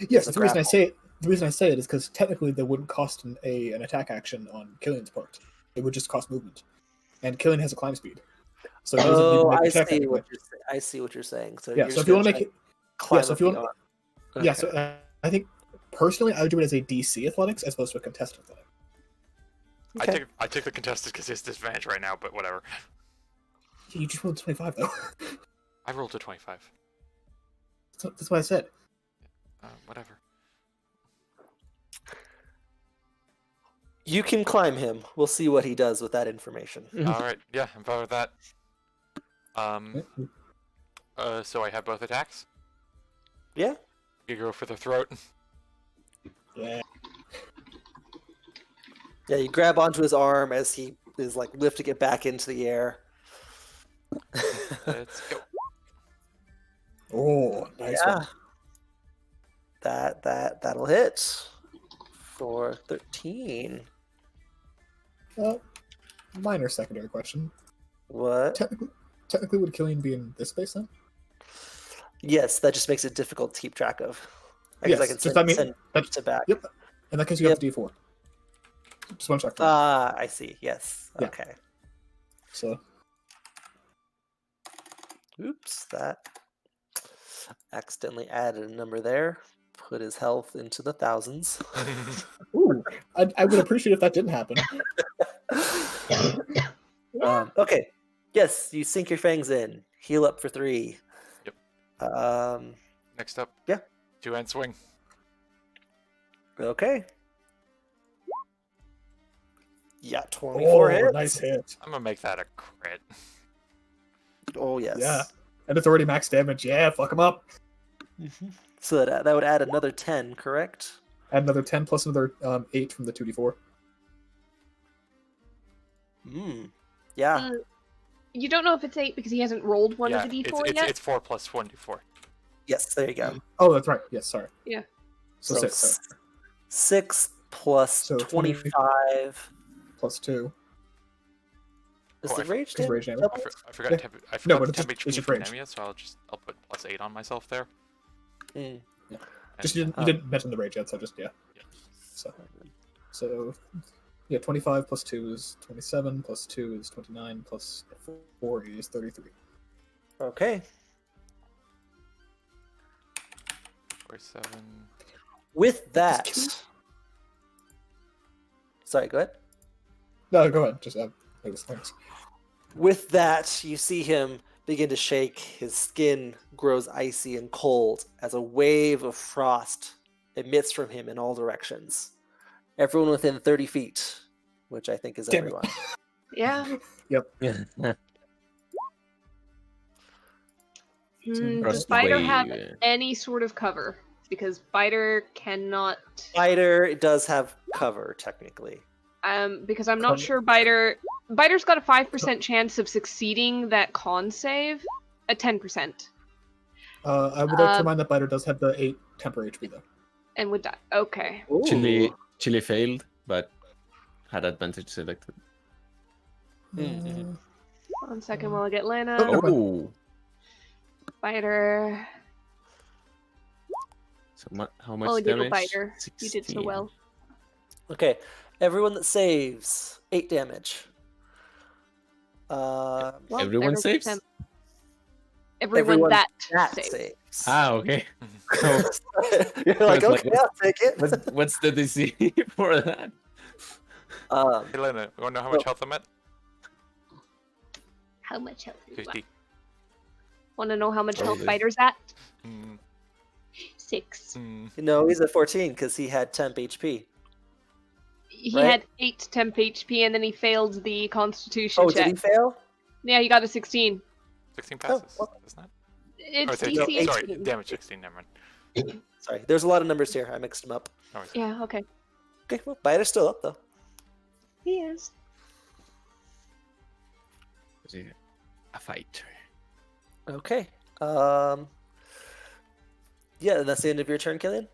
Yes, It's a the reason I grapple. say it. The reason I say it is because technically that wouldn't cost an attack action on Killian's part. It would just cost movement, and Killian has a climb speed, so he doesn't need to Oh, make I a check see anyway. what you're saying. I see what you're saying. So Yeah, you're so just if you want to gonna make it, climb so up if you the want- arm. yeah. Okay. So I think personally, I would do it as a DC athletics as opposed to a contested athletic. Okay. I take the contested because it's disadvantage right now, but whatever. You just rolled 25 though. I rolled a 25. That's what I said. Whatever. You can climb him. We'll see what he does with that information. All right. Yeah, I'm fine with that. So I have both attacks. Yeah. You go for the throat. Yeah. Yeah, you grab onto his arm as he is like lifting it back into the air. Let's go. Oh, nice Yeah. one. That'll hit for 13. Minor secondary question. What? Technically, would Killian be in this space then? Yes, that just makes it difficult to keep track of. I guess I Yes, can just send, I mean, send that's it back. Yep. In that case, you have the D4. Just one check. Ah, I see. Yes. Yeah. Okay. So Oops, that accidentally added a number there. Put his health into the thousands. ooh, I would appreciate if that didn't happen. Okay. Yes, you sink your fangs in. Heal up for 3. Yep. Next up. Yeah. 2-hand swing. Okay. Yeah, 24 Oh, hits. nice hit. I'm gonna make that a crit. Oh, yes. Yeah. And it's already max damage. Yeah, fuck him up. So that would add another 10, correct? Add another 10 plus another 8 from the 2d4. Yeah. You don't know if it's 8 because he hasn't rolled one yeah, of the d4 it's yet. 4 plus 1 d4. Yes, there you go. Oh, that's right. Yes, sorry. Yeah. So, So 6 sorry. 6 plus So 25. Plus 2. Is Oh, the I rage Is rage damage? damage. double? I forgot Yeah. temp, I No, forgot but the it's temp just- HP it's just from range. Nemia, so I'll put plus 8 on myself there. Mm. Just you didn't mention the rage yet, so just yeah. So yeah, 25 plus 2 is 27, plus 2 is 29, plus 4 is 33. Okay. 47. With that. Sorry, go ahead. No, go ahead. Just thanks. With that, you see him begin to shake. His skin grows icy and cold as a wave of frost emits from him in all directions. Everyone within 30 feet, which I think is Damn it. everyone. Yeah. Yeah. Does Across the Biter way, have any sort of cover? Because Biter cannot. Spider does have cover technically. Because I'm not sure Biter's got a 5% chance of succeeding that con save at 10%. I would like to remind that Biter does have the 8 temporary HP though. And would die. Okay. Chili failed, but had advantage selected. Mhm. 1 second while I get Lana. Oh, Biter. so how much Oh, you damage? go Biter. You did so 16. well. Okay, everyone that saves 8 damage. Well, Everyone saves? Everyone that saves. saves. Ah, okay. So, You're like, was like, okay, I'll take it. what's the DC for that? Hey, Lena, you want to know how much health I'm at? How much health is 50. Want to know how much health Probably. Biter's at? Mm, 6. No, he's at 14 because he had temp HP. He Right. had 8 temp HP and then he failed the Constitution Oh, check. did he fail? Yeah, he got a 16. 16 passes, well- isn't it? It's Oh, DC 18. Sorry, 18. damage 16, never mind. Sorry, there's a lot of numbers here. I mixed them up. No worries. Yeah, okay. Okay, well, Biter's still up though. He is. A fighter. Okay. Yeah, that's the end of your turn, Killian.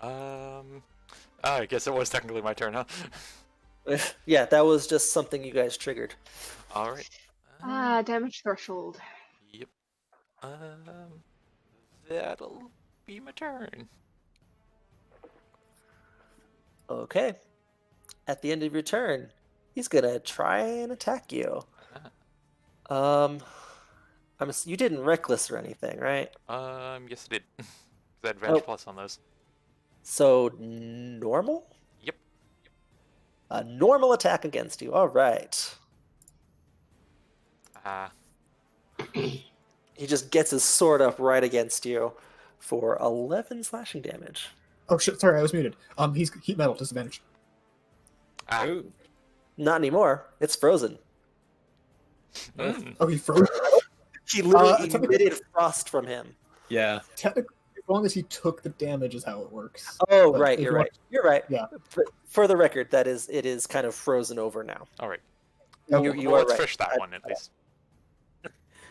I guess it was technically my turn, huh? Yeah, that was just something you guys triggered. All right. Damage threshold. Yep. That'll be my turn. Okay. At the end of your turn, he's gonna try and attack you. You didn't reckless or anything, right? Yes, I did. 'Cause I had advantage Oh. plus on those. So normal? Yep. A normal attack against you. All right. He just gets his sword up right against you for 11 slashing damage. Oh shit! Sorry, I was muted. He's heat metal disadvantage. Oh. Not anymore. It's frozen. Mm. Oh, he froze. He literally technically- emitted frost from him. Yeah. Technically, as long as he took the damage, is how it works. Oh, But right. if You're you right. You're right. Yeah. But for the record, it is kind of frozen over now. All right. Oh, You Well, are let's right. fish that one at least.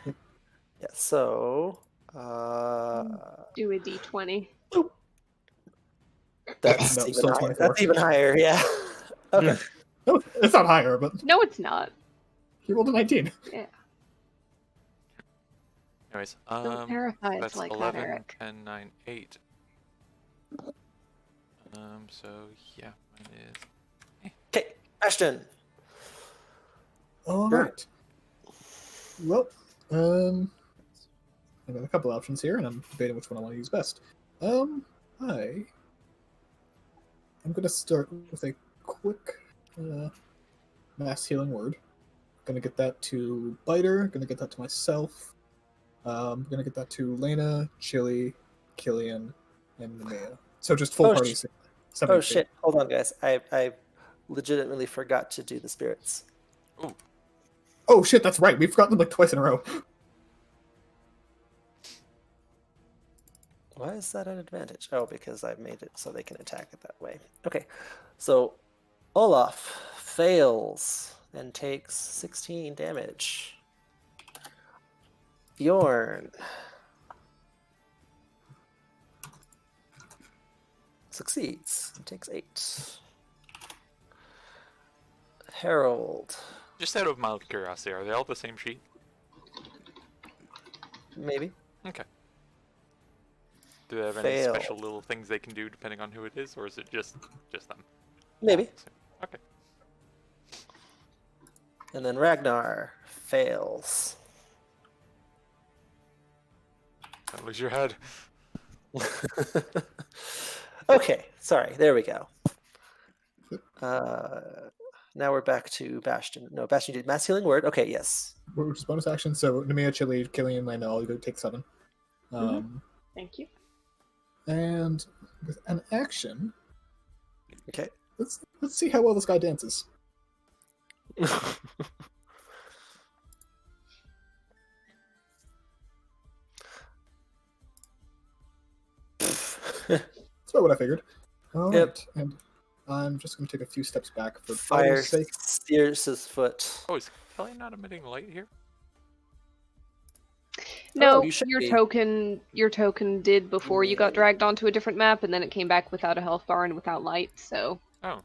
Yeah. So, Do a d20. that's No, even still higher. 24. That's even higher. Yeah. Okay. No, it's not higher, but No, it's not. he rolled a 19. Anyways, Don't terrify us that's like 11, that, Eric. 10, 9, 8. So yeah, mine is. Okay, Ashton. All Sure. right. Well, I've got a couple options here, and I'm debating which one I want to use best. I'm going to start with a quick mass healing word. Going to get that to Biter. Going to get that to myself. I'm going to get that to Lena, Chili, Killian, and Nemea. So just full Oh, party. sh- 7 Oh HP. shit! Hold on, guys. I legitimately forgot to do the spirits. Oh shit, that's right. We've gotten them like twice in a row. Why is that an advantage? Oh, because I've made it so they can attack it that way. Okay, so Olaf fails and takes 16 damage. Bjorn succeeds and takes 8. Harold, Just out of mild curiosity, are they all the same sheet? maybe. Okay. Do they have any Failed. special little things they can do depending on who it is, or is it just them? Maybe. Okay. And then Ragnar fails. Don't lose your head. Okay, sorry. There we go. Now we're back to Bastion. No, Bastion did mass healing word. Okay, yes. Which is bonus action. So Nemea, Chili, Killian, Lena, all go take 7. Thank you. And with an action, Okay. let's see how well this guy dances. That's about what I figured. All Yep. right, and I'm just going to take a few steps back for Fire fighting's sake. steers his foot. Oh, is Kelly not emitting light here? No, you should your be. token did before you got dragged onto a different map, and then it came back without a health bar and without light. So Oh,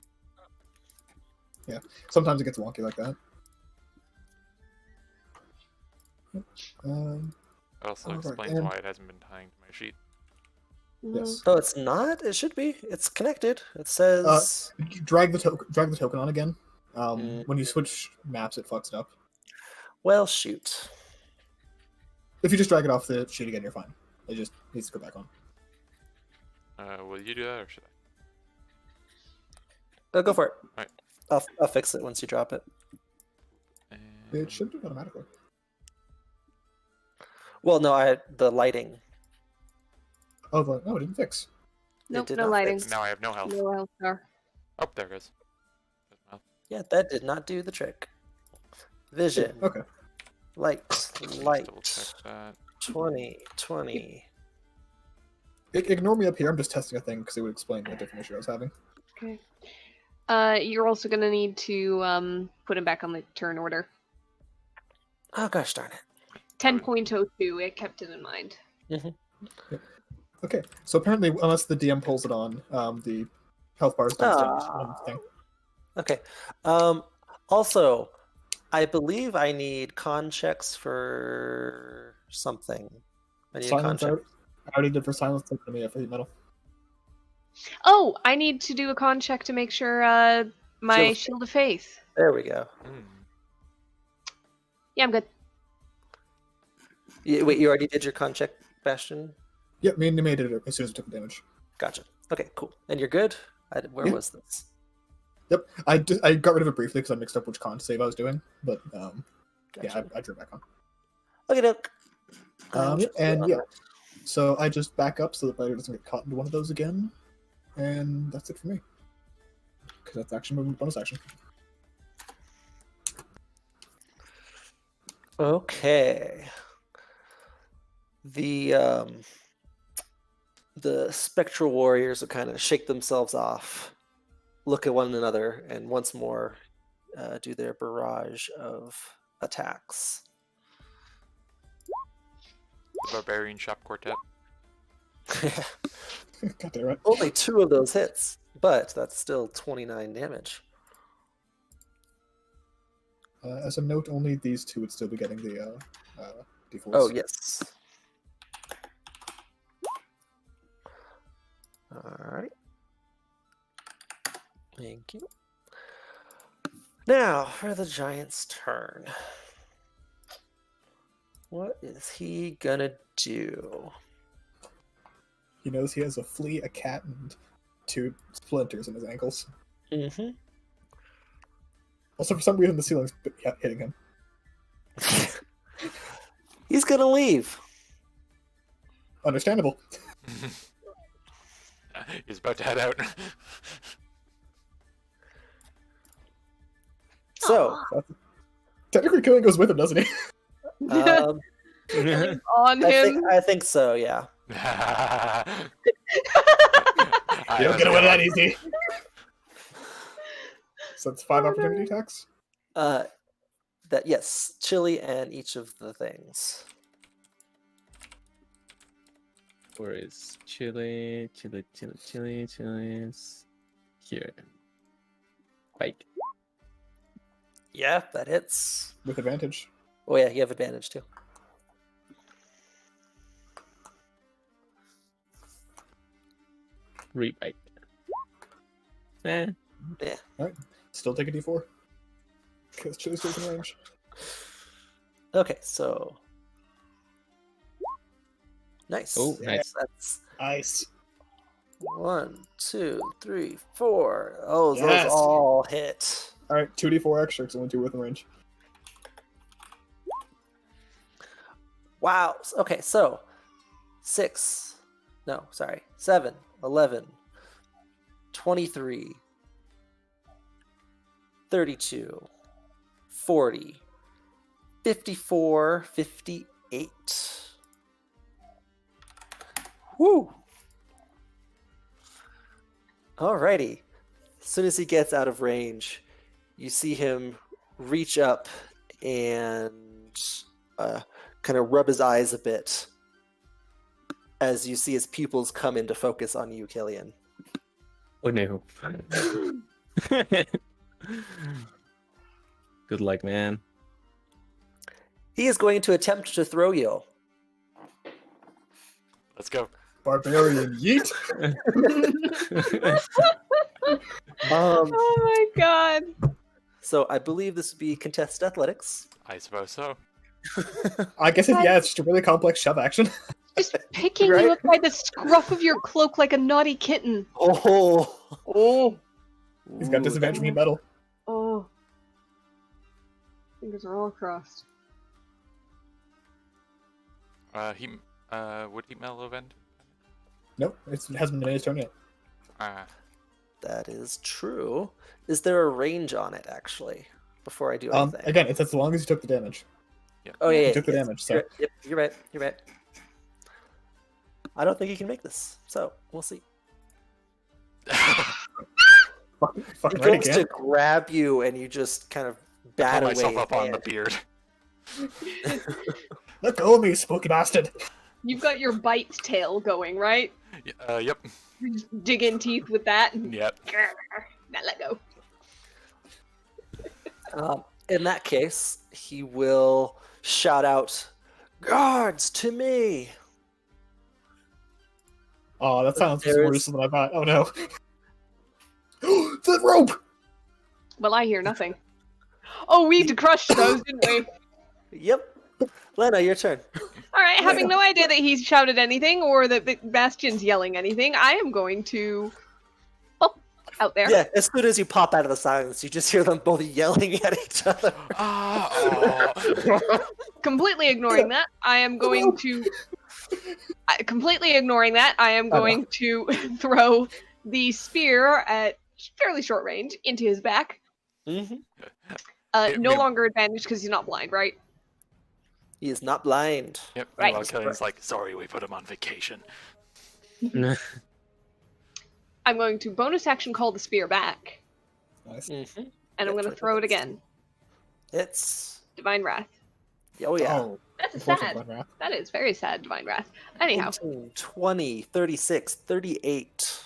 Sometimes it gets wonky like that. Um, that also Alright, explains and- why it hasn't been tying to my sheet. yes. Oh, it's not. It should be. It's connected. It says. You drag the token on again. Mm. When you switch maps, it fucks it up. Well, shoot. If you just drag it off the sheet again, you're fine. It just needs to go back on. Will you do that or should I? Go for it. Alright. I'll fix it once you drop it. It should do it automatically. Well, no, the lighting. Oh, no, it didn't fix. nope, did no not lighting, fix. Now I have no health. no health bar. Oh, there it is. There's my health. Yeah, that did not do the trick. Vision. Okay. Light. Just Light. double check that. 20. 20. Ignore me up here. I'm just testing a thing because it would explain the different issue I was having. Okay. You're also gonna need to put him back on the turn order. Oh, gosh darn it. 10.02. It kept it in mind. Okay, so apparently, unless the DM pulls it on, the health bars don't stay on the thing. Okay. Also, I believe I need con checks for something. I need a con Silence. check. I already did for silence. Take me for heat metal. Oh, I need to do a con check to make sure my Shield of Faith. There we go. Hmm. Yeah, I'm good. Wait, you already did your con check, Bastion? Yep, me and you made it as soon as I took the damage. Gotcha. Okay, cool. And you're good? Where Yeah. was this? Yep, I got rid of it briefly because I mixed up which con save I was doing, but yeah, Gotcha. I drew it back on. Okay, doke. And yeah, so I just back up so the biter doesn't get caught into one of those again, and that's it for me. Because that's action movement, bonus action. Okay. The spectral warriors will kind of shake themselves off, look at one another, and once more do their barrage of attacks. The Barbarian Shop Quartet. God damn it. Only 2 of those hits, but that's still 29 damage. As a note, only these two would still be getting the D4s. Oh, yes. Alright. Thank you. Now, for the giant's turn. What is he gonna do? He knows he has a flea, a cat, and 2 splinters in his ankles. Mm-hmm. Also, for some reason, the ceiling's hitting him. He's gonna leave. Understandable. He's about to head out. So, Technically, killing goes with him, doesn't he? um, On him. I think so, yeah. You don't get away that easy. So that's 5 opportunity attacks. Yes, chili and each of the things. Where is Chile? Is here. Bite. Yeah, that hits. With advantage. Oh yeah, you have advantage too. Rebite. Eh. Yeah. Still take a D4. Because Chili's taking range. Okay, so nice. Oh, Yeah. nice. That's Nice. 1, 2, 3, 4. Oh, Yes. those all hit. Alright, 2D4 extra because only 2 within range. Wow. Okay, so 6. No, sorry. 7, 11, 23, 32, 40, 54, 58. Woo! Alrighty. As soon as he gets out of range, you see him reach up and kind of rub his eyes a bit as you see his pupils come into focus on you, Killian. Oh no. Good luck, man. He is going to attempt to throw you. Let's go. Barbarian yeet. Um, Oh my god. so I believe this would be contested athletics. I suppose so. I guess it's just a really complex shove action. Just picking Right? you up by the scruff of your cloak like a naughty kitten. Oh, Oh. He's got disadvantage from heat metal. Oh. Fingers are all crossed. Would he metal event? Nope, it hasn't been his turn yet. That is true. Is there a range on it, actually, before I do anything? Again, it's as long as you took the damage. Yeah. Oh, yeah. You took the damage, so. Yep, you're right. You're right. I don't think he can make this, so we'll see. Fucking He right goes again. to grab you, and you just kind of bat Pull away. myself up on the and- beard. Let go of me, spooky bastard. You've got your bite tail going, right? Yep. You just dig in teeth with that. And... Yep. Now let go. In that case, he will shout out, "Guards, to me!" Oh, that sounds There worse is- than I thought. Oh no. The rope! Well, I hear nothing. Oh, we crushed those, didn't we? Yep. Lena, your turn. Alright, having no idea that he's shouted anything or that Bastion's yelling anything, I am going to... Oh, out there. Yeah, as soon as you pop out of the silence, you just hear them both yelling at each other. Completely ignoring that, I am going to... Completely ignoring that, I am going to throw the spear at fairly short range into his back. Mm-hmm. No longer advantage because he's not blind, right? He is not blind. Yep. Right. Meanwhile, Killian's like, sorry, we put him on vacation. I'm going to bonus action call the spear back, Nice. Mm-hmm. and I'm going to throw it again. It's... Divine Wrath. Oh, yeah. Oh, That's unfortunate sad. Divine Wrath. That is very sad, Divine Wrath. Anyhow, 18, 20, 36, 38.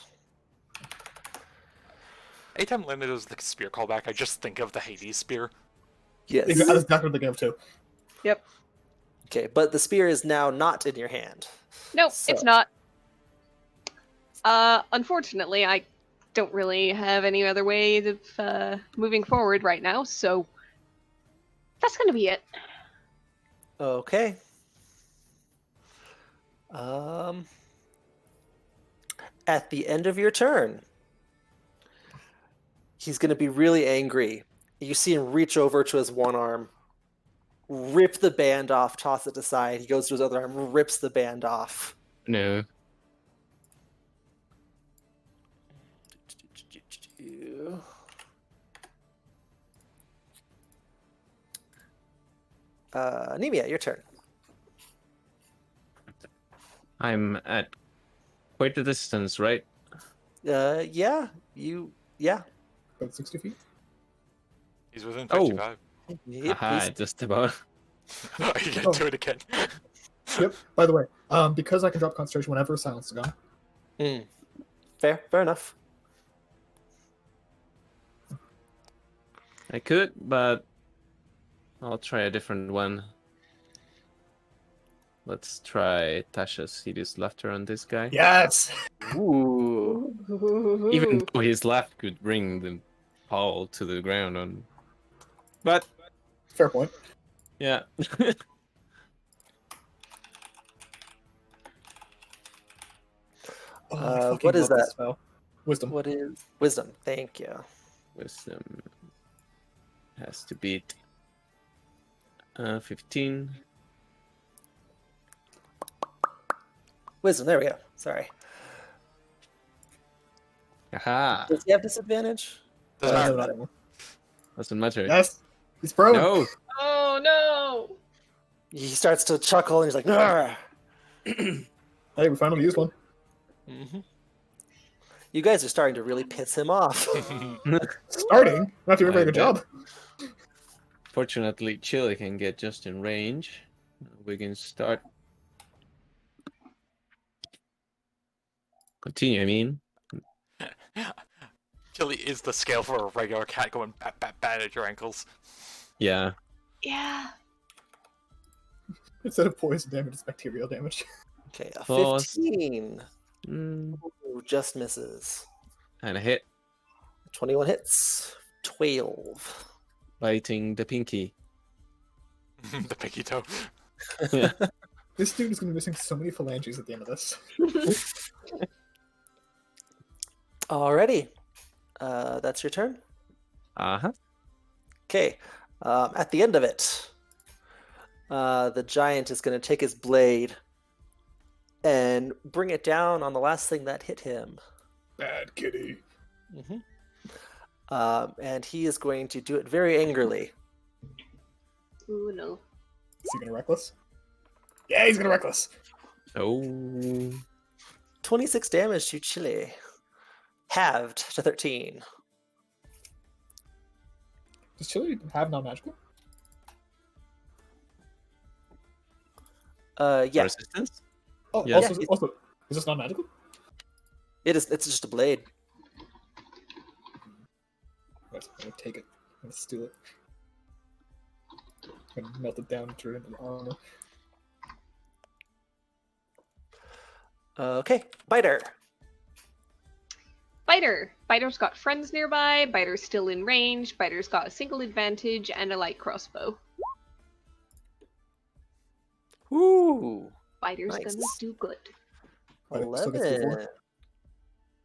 Anytime Linda does the spear callback, I just think of the Hades spear. Yes. That's exactly what I'm thinking of too. yep. Okay, but the spear is now not in your hand. Nope, So- it's not. Unfortunately, I don't really have any other way of moving forward right now, so that's gonna be it. Okay. At the end of your turn, he's going to be really angry. You see him reach over to his one arm, rip the band off, toss it aside. He goes to his other arm, rips the band off. No. Anemia, your turn. I'm at quite a distance, right? Yeah. About 60 feet. He's within Oh. 55. Yep, Aha, he's- just about. You can Oh. do it again. Yep. By the way, because I can drop concentration whenever silence is gone. Fair enough. I could, but I'll try a different one. Let's try Tasha's hideous laughter on this guy. Yes. Ooh. Even though his laugh could bring the Paul to the ground on. But Fair point. yeah. Oh, I fucking what is love this that? spell. Wisdom. What is wisdom? Thank you. Wisdom has to beat 15. Wisdom. There we go. Sorry. Aha! Does he have disadvantage? Doesn't No, matter. not anymore. Doesn't matter. Yes. He's prone. No! Oh no! He starts to chuckle and he's like, "Argh." Hey, we finally used one. Mm-hmm. You guys are starting to really piss him off. Starting. Not doing a very I good bet. job. Fortunately, Chili can get just in range. We can start. Continue, I mean. Chili is the scale for a regular cat going bat bat bat at your ankles. Yeah. Yeah. Instead of poison damage, it's bacterial damage. Okay, a Close. 15. Mm, Ooh, just misses. and a hit. 21 hits. 12. Biting the pinky. The pinky toe. Yeah. This dude is going to be missing so many phalanges at the end of this. Alrighty. That's your turn. Uh-huh. Okay. At the end of it, the giant is going to take his blade and bring it down on the last thing that hit him. Bad kitty. And he is going to do it very angrily. Ooh, no. Is he going to reckless? Yeah, he's going to reckless. Oh. 26 damage to Chile. Halved to 13. Does Chili have non-magical? Yeah, Resistance? Oh, Yeah. also, is this non-magical? it's just a blade. Yes, I'm going to take it. I'm going to steal it. I'm going to melt it down and turn it into armor. Okay, Biter. Biter. Biter's got friends nearby. Biter's still in range. Biter's got a single advantage and a light crossbow. Ooh, Biter's Nice. gonna do good. But it still gets D4. 11.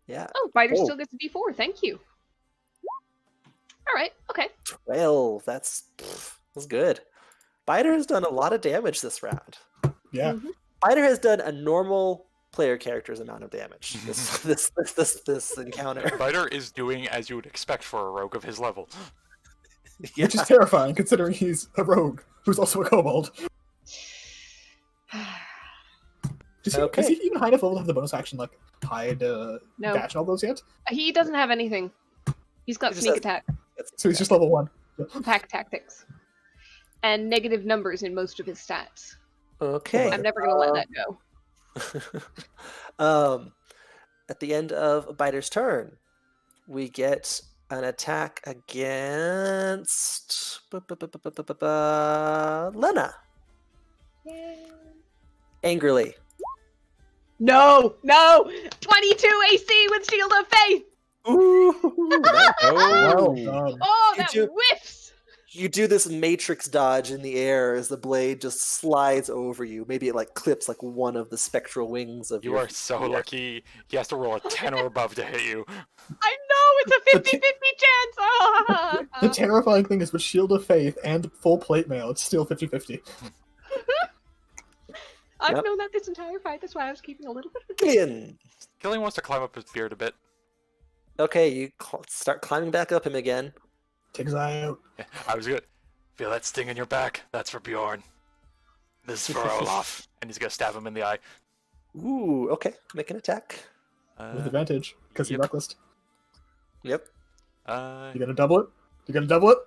Yeah, Oh, Biter Oh. still gets a D4. Thank you. All right. Okay. 12. That's good. Biter has done a lot of damage this round. Yeah. Mhm. Biter has done a normal player character's amount of damage this encounter. Biter is doing as you would expect for a rogue of his level. Yeah. Which is terrifying, considering he's a rogue who's also a kobold. Is Okay. he even high enough level to have the bonus action, like hide, No. dash, and all those yet? He doesn't have anything. He's got He just sneak has- attack, So he's just level 1. pack tactics, and negative numbers in most of his stats. Okay. I'm never gonna let that go. At the end of Biter's turn, we get an attack against Lena. Angrily. No, no! 22 AC with Shield of Faith! Ooh, Well Oh. done. Oh, You that do- whiffs! You do this matrix dodge in the air as the blade just slides over you. Maybe it like clips like one of the spectral wings of You your are so yeah. lucky. He has to roll a 10 or above to hit you. I know, it's a 50-50 chance! Ah! The terrifying thing is with Shield of Faith and full plate mail, it's still 50-50. I've Yep. known that this entire fight, that's why I was keeping a little bit of Gillian. Killing wants to climb up his beard a bit. Okay, you start climbing back up him again. Take his eye out. I was good. Feel that sting in your back? That's for Bjorn. This is for Olaf. And he's gonna stab him in the eye. Ooh, okay. Make an attack. With advantage, because he yep. reckless. Yep. You gonna double it? You gonna double it?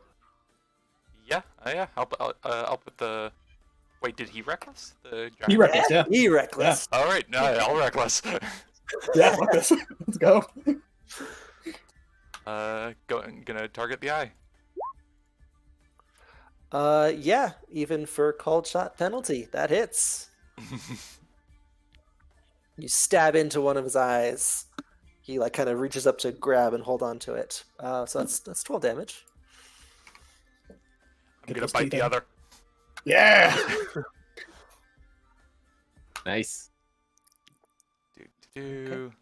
Yeah, yeah. I'll put the. Wait, did he reckless? The He giant? reckless, yeah. He reckless. All right, no, I'll reckless. Yeah, reckless. Let's go. Gonna target the eye. Yeah, even for called shot penalty, that hits. You stab into one of his eyes. He like kind of reaches up to grab and hold on to it. So that's 12 damage. I'm Get gonna those bite teeth the in. other. Yeah. Nice. Do.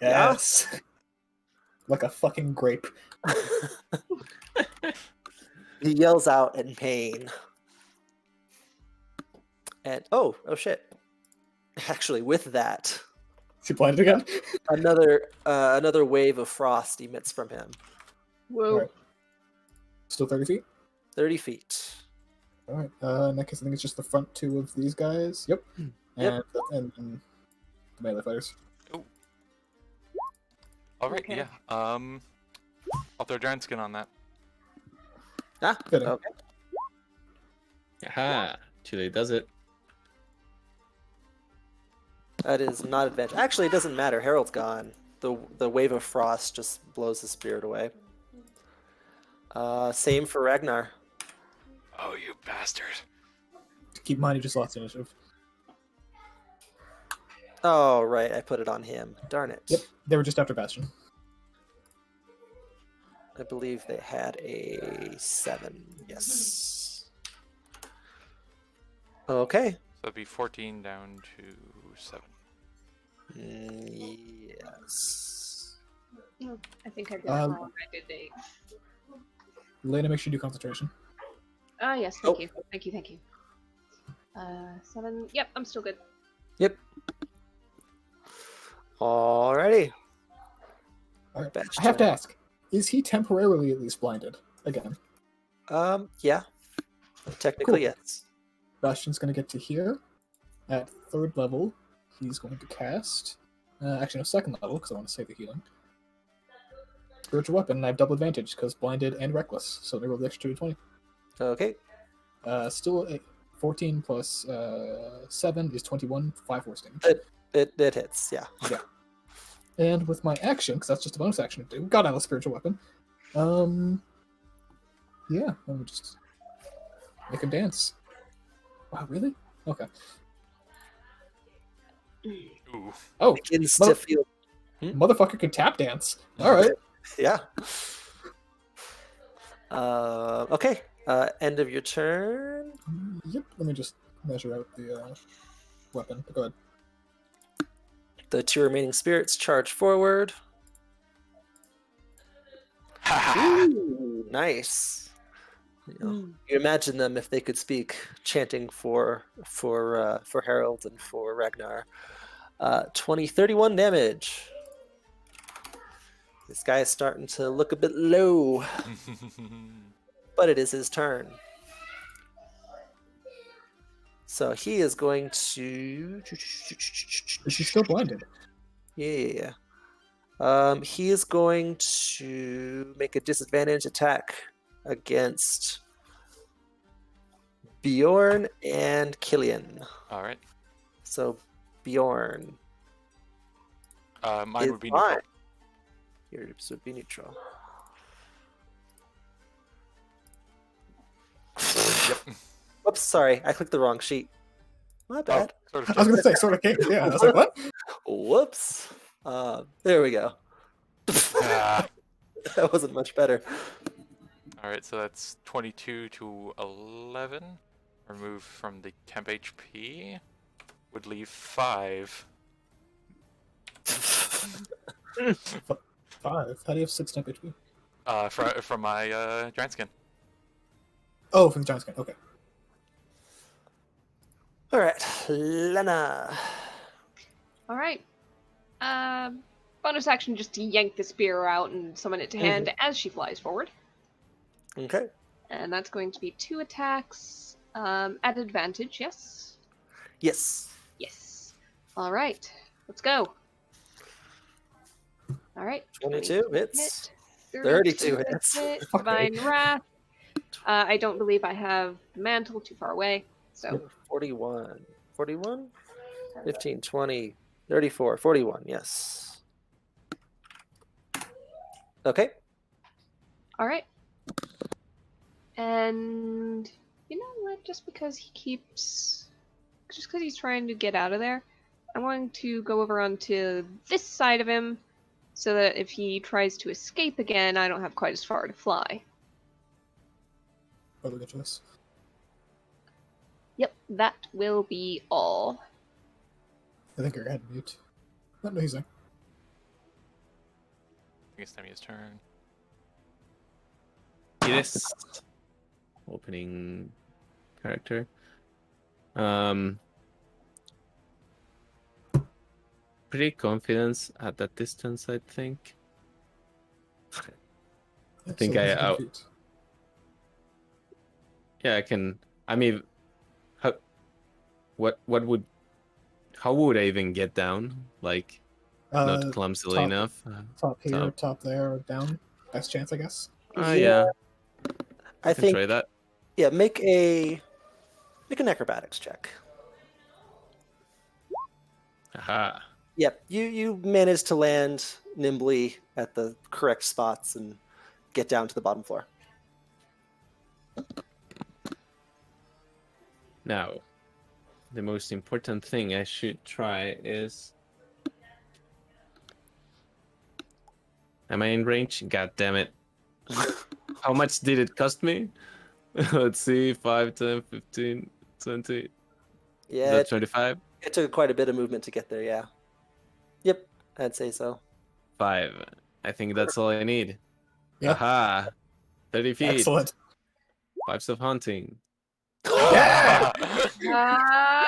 Yes. Like a fucking grape. He yells out in pain. And oh shit. Actually, with that, Is he blinded again? another wave of frost emits from him. Whoa. Alright. Still 30 feet? 30 feet. Alright. In that case, I think it's just the front two of these guys. Yep. Yep. And the melee fighters. Alright, Okay. yeah. I'll throw giant skin on that. Ah, Fitting. okay. Aha! Chile does it. That is not advantage. Actually, it doesn't matter. Harold's gone. The wave of frost just blows the spirit away. Same for Ragnar. Oh, you bastard. Keep in mind, you just lost initiative. Oh, right. I put it on him. Darn it. Yep, they were just after Bastion. I believe they had a 7. Yes. Okay. So that'd be 14 down to 7. Yes. Oh, I think I did it Um, wrong. I did 8. Lena, make sure you do concentration. Ah, yes, thank you. Thank you, thank you. 7. Yep, I'm still good. Yep. Alrighty. All right. Bastion. I have to ask: is he temporarily at least blinded again? Yeah. Technically, Cool. yes. Bastion's going to get to here. At 3rd level, he's going to cast. Actually, no, 2nd level, because I want to save the healing. Spiritual weapon, and I have double advantage because blinded and reckless. So they roll the extra 2d20. Okay. Still a 14 plus 7 is 21, 5 force damage. It hits, yeah. And with my action, because that's just a bonus action to do, God, I have a spiritual weapon. Yeah, let me just make him dance. Wow, really? Okay. Ooh. Oh, Begins Mother- to feel. motherfucker can tap dance. All right. Yeah. Okay. End of your turn. Yep. Let me just measure out the weapon. Go ahead. The 2 remaining spirits charge forward. Ooh, nice. You imagine them if they could speak, chanting for Harold and for Ragnar. 31 damage. This guy is starting to look a bit low, but it is his turn. So he is going to. Is he still blinded? Yeah. He is going to make a disadvantage attack against Bjorn and Killian. Alright. So Bjorn. Mine is would be neutral. fine. Yours would be neutral. Whoops, sorry. I clicked the wrong sheet. My Oh, bad. sort I was of. gonna say sort of came. Yeah, I was like, what? Whoops. There we go. Ah. That wasn't much better. Alright, so that's 22 to 11. Remove from the temp HP. Would leave 5. 5. How do you have 6 temp HP? From my giant skin. Oh, from the giant skin. Okay. All right, Lena. All right. Bonus action just to yank the spear out and summon it to hand as she flies forward. Okay. And that's going to be 2 attacks at advantage, yes? Yes. Yes. All right. Let's go. All right. 22 hit, hits. 32 hits. hit, Okay. Divine Wrath. I don't believe I have the mantle too far away. So 41. 41? 15, 20, 34, 41, yes. Okay. all right. And you know what? Just because he's trying to get out of there, I'm going to go over onto this side of him, so that if he tries to escape again, I don't have quite as far to fly. Probably good choice. Yep, that will be all. I think you're ahead of mute. Not amazing. I think it's Nemia's turn. It is opening character. Pretty confident at that distance, I think. I think So I- 10 feet. Yeah, I can. I mean, how would I even get down? Like, Not clumsily top- enough. Top here, Top. top there, or down. Best chance, I guess. Yeah, I can think try that. yeah. Make an acrobatics check. Aha. Yep, you manage to land nimbly at the correct spots and get down to the bottom floor. Now, the most important thing I should try is. Am I in range? God damn it. How much did it cost me? Let's see, 5, 10, 15, 20. Is Yeah, that 25? it took quite a bit of movement to get there. Yeah. Yep, I'd say so. 5. I think that's all I need. Yeah. Aha! 30 feet. Excellent. 5 of hunting. Yeah!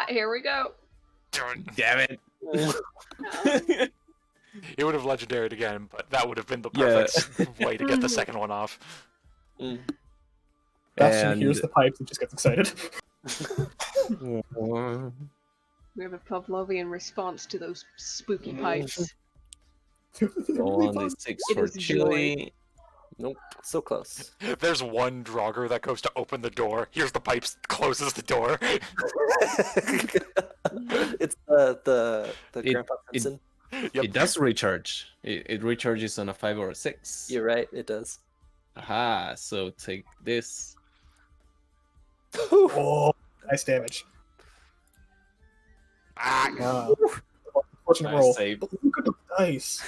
Here we go. Damn it! He would have legendaried again, but that would have been the Yeah. perfect way to get the second one off. Mm. Bastion hears the pipes and just gets excited. We have a Pavlovian response to those spooky pipes. Roll on the 6 It for is joy. chili. Nope, so close. There's one Draugr that goes to open the door. Here's the pipes, closes the door. It's the It- Grandpa it- Simpson. Yep. It does recharge. It recharges on a 5 or a 6. You're right, it does. Aha! So take this. Oh, nice damage. Ah, Fortunate Nice roll. save. But look at the dice.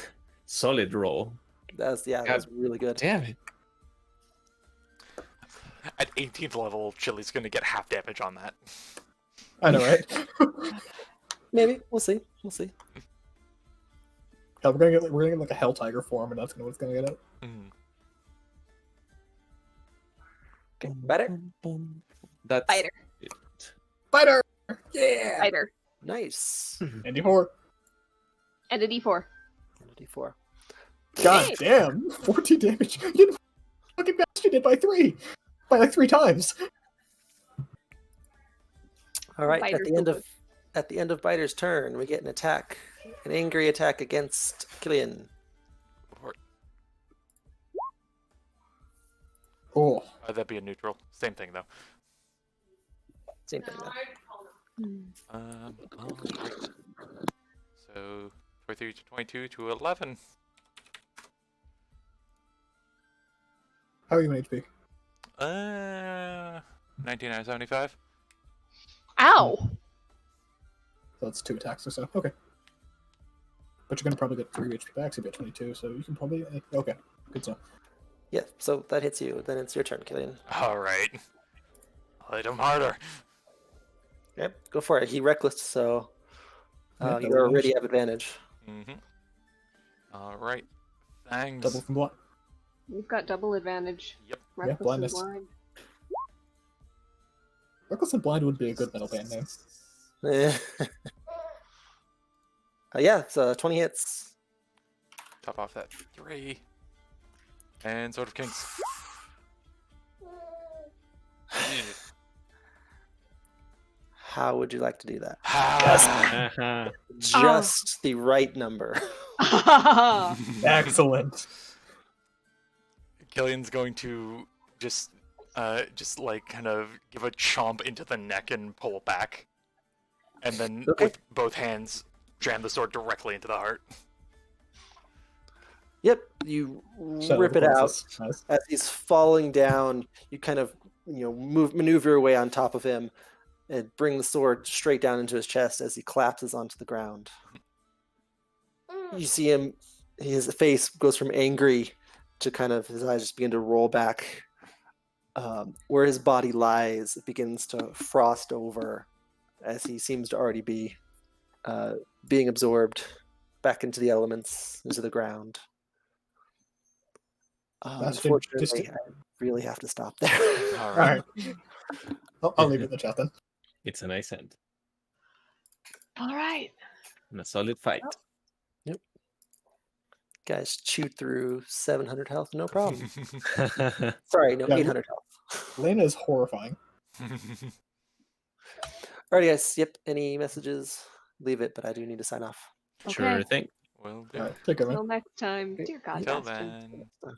Solid roll. That was really good. Damn it. at 18th level, Chili's gonna get half damage on that. I know, right? Maybe we'll see. We'll see. Yeah, we're gonna get like a Hell Tiger form, and that's what's gonna get it. Mm. Okay, better. That's Fighter. it. Fighter! Yeah! Fighter. Nice. Andy Horror. And a D4. D4. God Hey. damn! 14 damage. You fucking Bastion did by 3! By like 3 times. All right. Biter At the end of Biter's turn, we get an attack, an angry attack against Killian. Oh. That'd be a neutral. Same thing though. Same thing. Though. All right. So 23 to 22 to 11. How are you in HP? 19 out of 75. Ow! So that's 2 attacks or so. Okay. But you're gonna probably get 3 HP back, so you get 22, so you can probably... Okay, good stuff. Yeah. So that hits you. Then it's your turn, Killian. All right. I'll hit him harder. Yep. Go for it. He reckless, so Yeah, you double already damage. have advantage. Mm-hmm. All right. Thanks. Double from block. We've got double advantage. Yep. Reckless and blindness. blind. Reckless and Blind would be a good metal band name. Yeah, it's 20 hits. Top off that 3. And Sword of Kings. How would you like to do that? Ah. Aha. Just the right number. Excellent. Killian's going to just like kind of give a chomp into the neck and pull back, and then Okay. with both hands jam the sword directly into the heart. Yep, you Shadow rip of it the out. Colossus. Nice. As he's falling down, you kind of maneuver your way on top of him and bring the sword straight down into his chest as he collapses onto the ground. You see him, his face goes from angry to kind of his eyes just begin to roll back. Where his body lies, it begins to frost over as he seems to already be being absorbed back into the elements, into the ground. Bastion, Unfortunately, just- I really have to stop there. All Alright. I'll leave it in the chat then. It's a nice end Alright. and a solid fight. Guys, chewed through 700 health, no problem. All Sorry, no, Yeah, 800 health. Lena is horrifying. Alrighty, guys. Yep. Any messages? Leave it, but I do need to sign off. Sure Okay. thing. Will do. All right, take care, man. Till next time. Dear God, Till bastard. then.